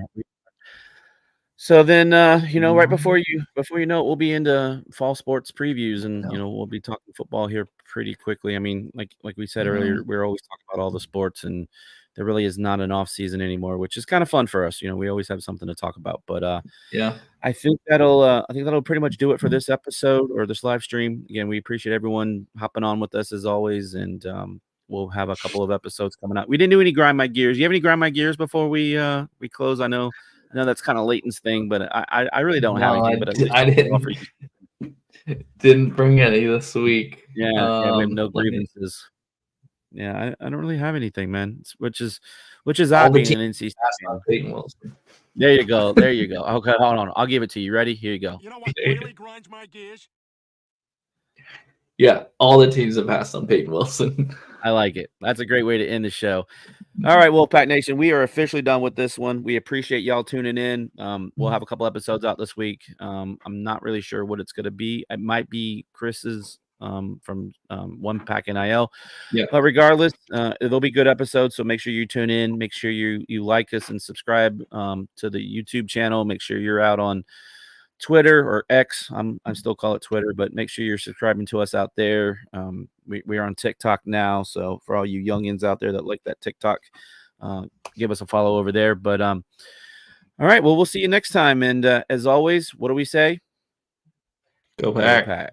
So then, right before you know it, we'll be into fall sports previews, and we'll be talking football here pretty quickly. I mean, like we said earlier, we're always talking about all the sports, and there really is not an off season anymore, which is kind of fun for us. We always have something to talk about. But yeah, I think that'll pretty much do it for this episode or this live stream. Again, we appreciate everyone hopping on with us as always, and we'll have a couple of episodes coming out. We didn't do any grind my gears. You have any grind my gears before we close? I know that's kind of Leighton's thing, but I really don't have anything. But I didn't bring any this week. Yeah, we have no grievances. Yeah, I don't really have anything, man. Which is odd being an NC Peyton Wilson. There you go. Okay, hold on. I'll give it to you. Ready? Here you go. You know what really grinds my gears? Yeah, all the teams have passed on Peyton Wilson. I like it. That's a great way to end the show. All right, Wolfpack Nation, we are officially done with this one. We appreciate y'all tuning in. We'll have a couple episodes out this week. I'm not really sure what it's going to be. It might be Chris's from One Pack NIL. Yeah. But regardless, it'll be good episodes. So make sure you tune in. Make sure you like us and subscribe to the YouTube channel. Make sure you're out on Twitter or X. I still call it Twitter, but make sure you're subscribing to us out there. We are on TikTok now, so for all you youngins out there that like that TikTok, give us a follow over there. But all right, well, we'll see you next time. And as always, what do we say? Go Pack. Go Pack.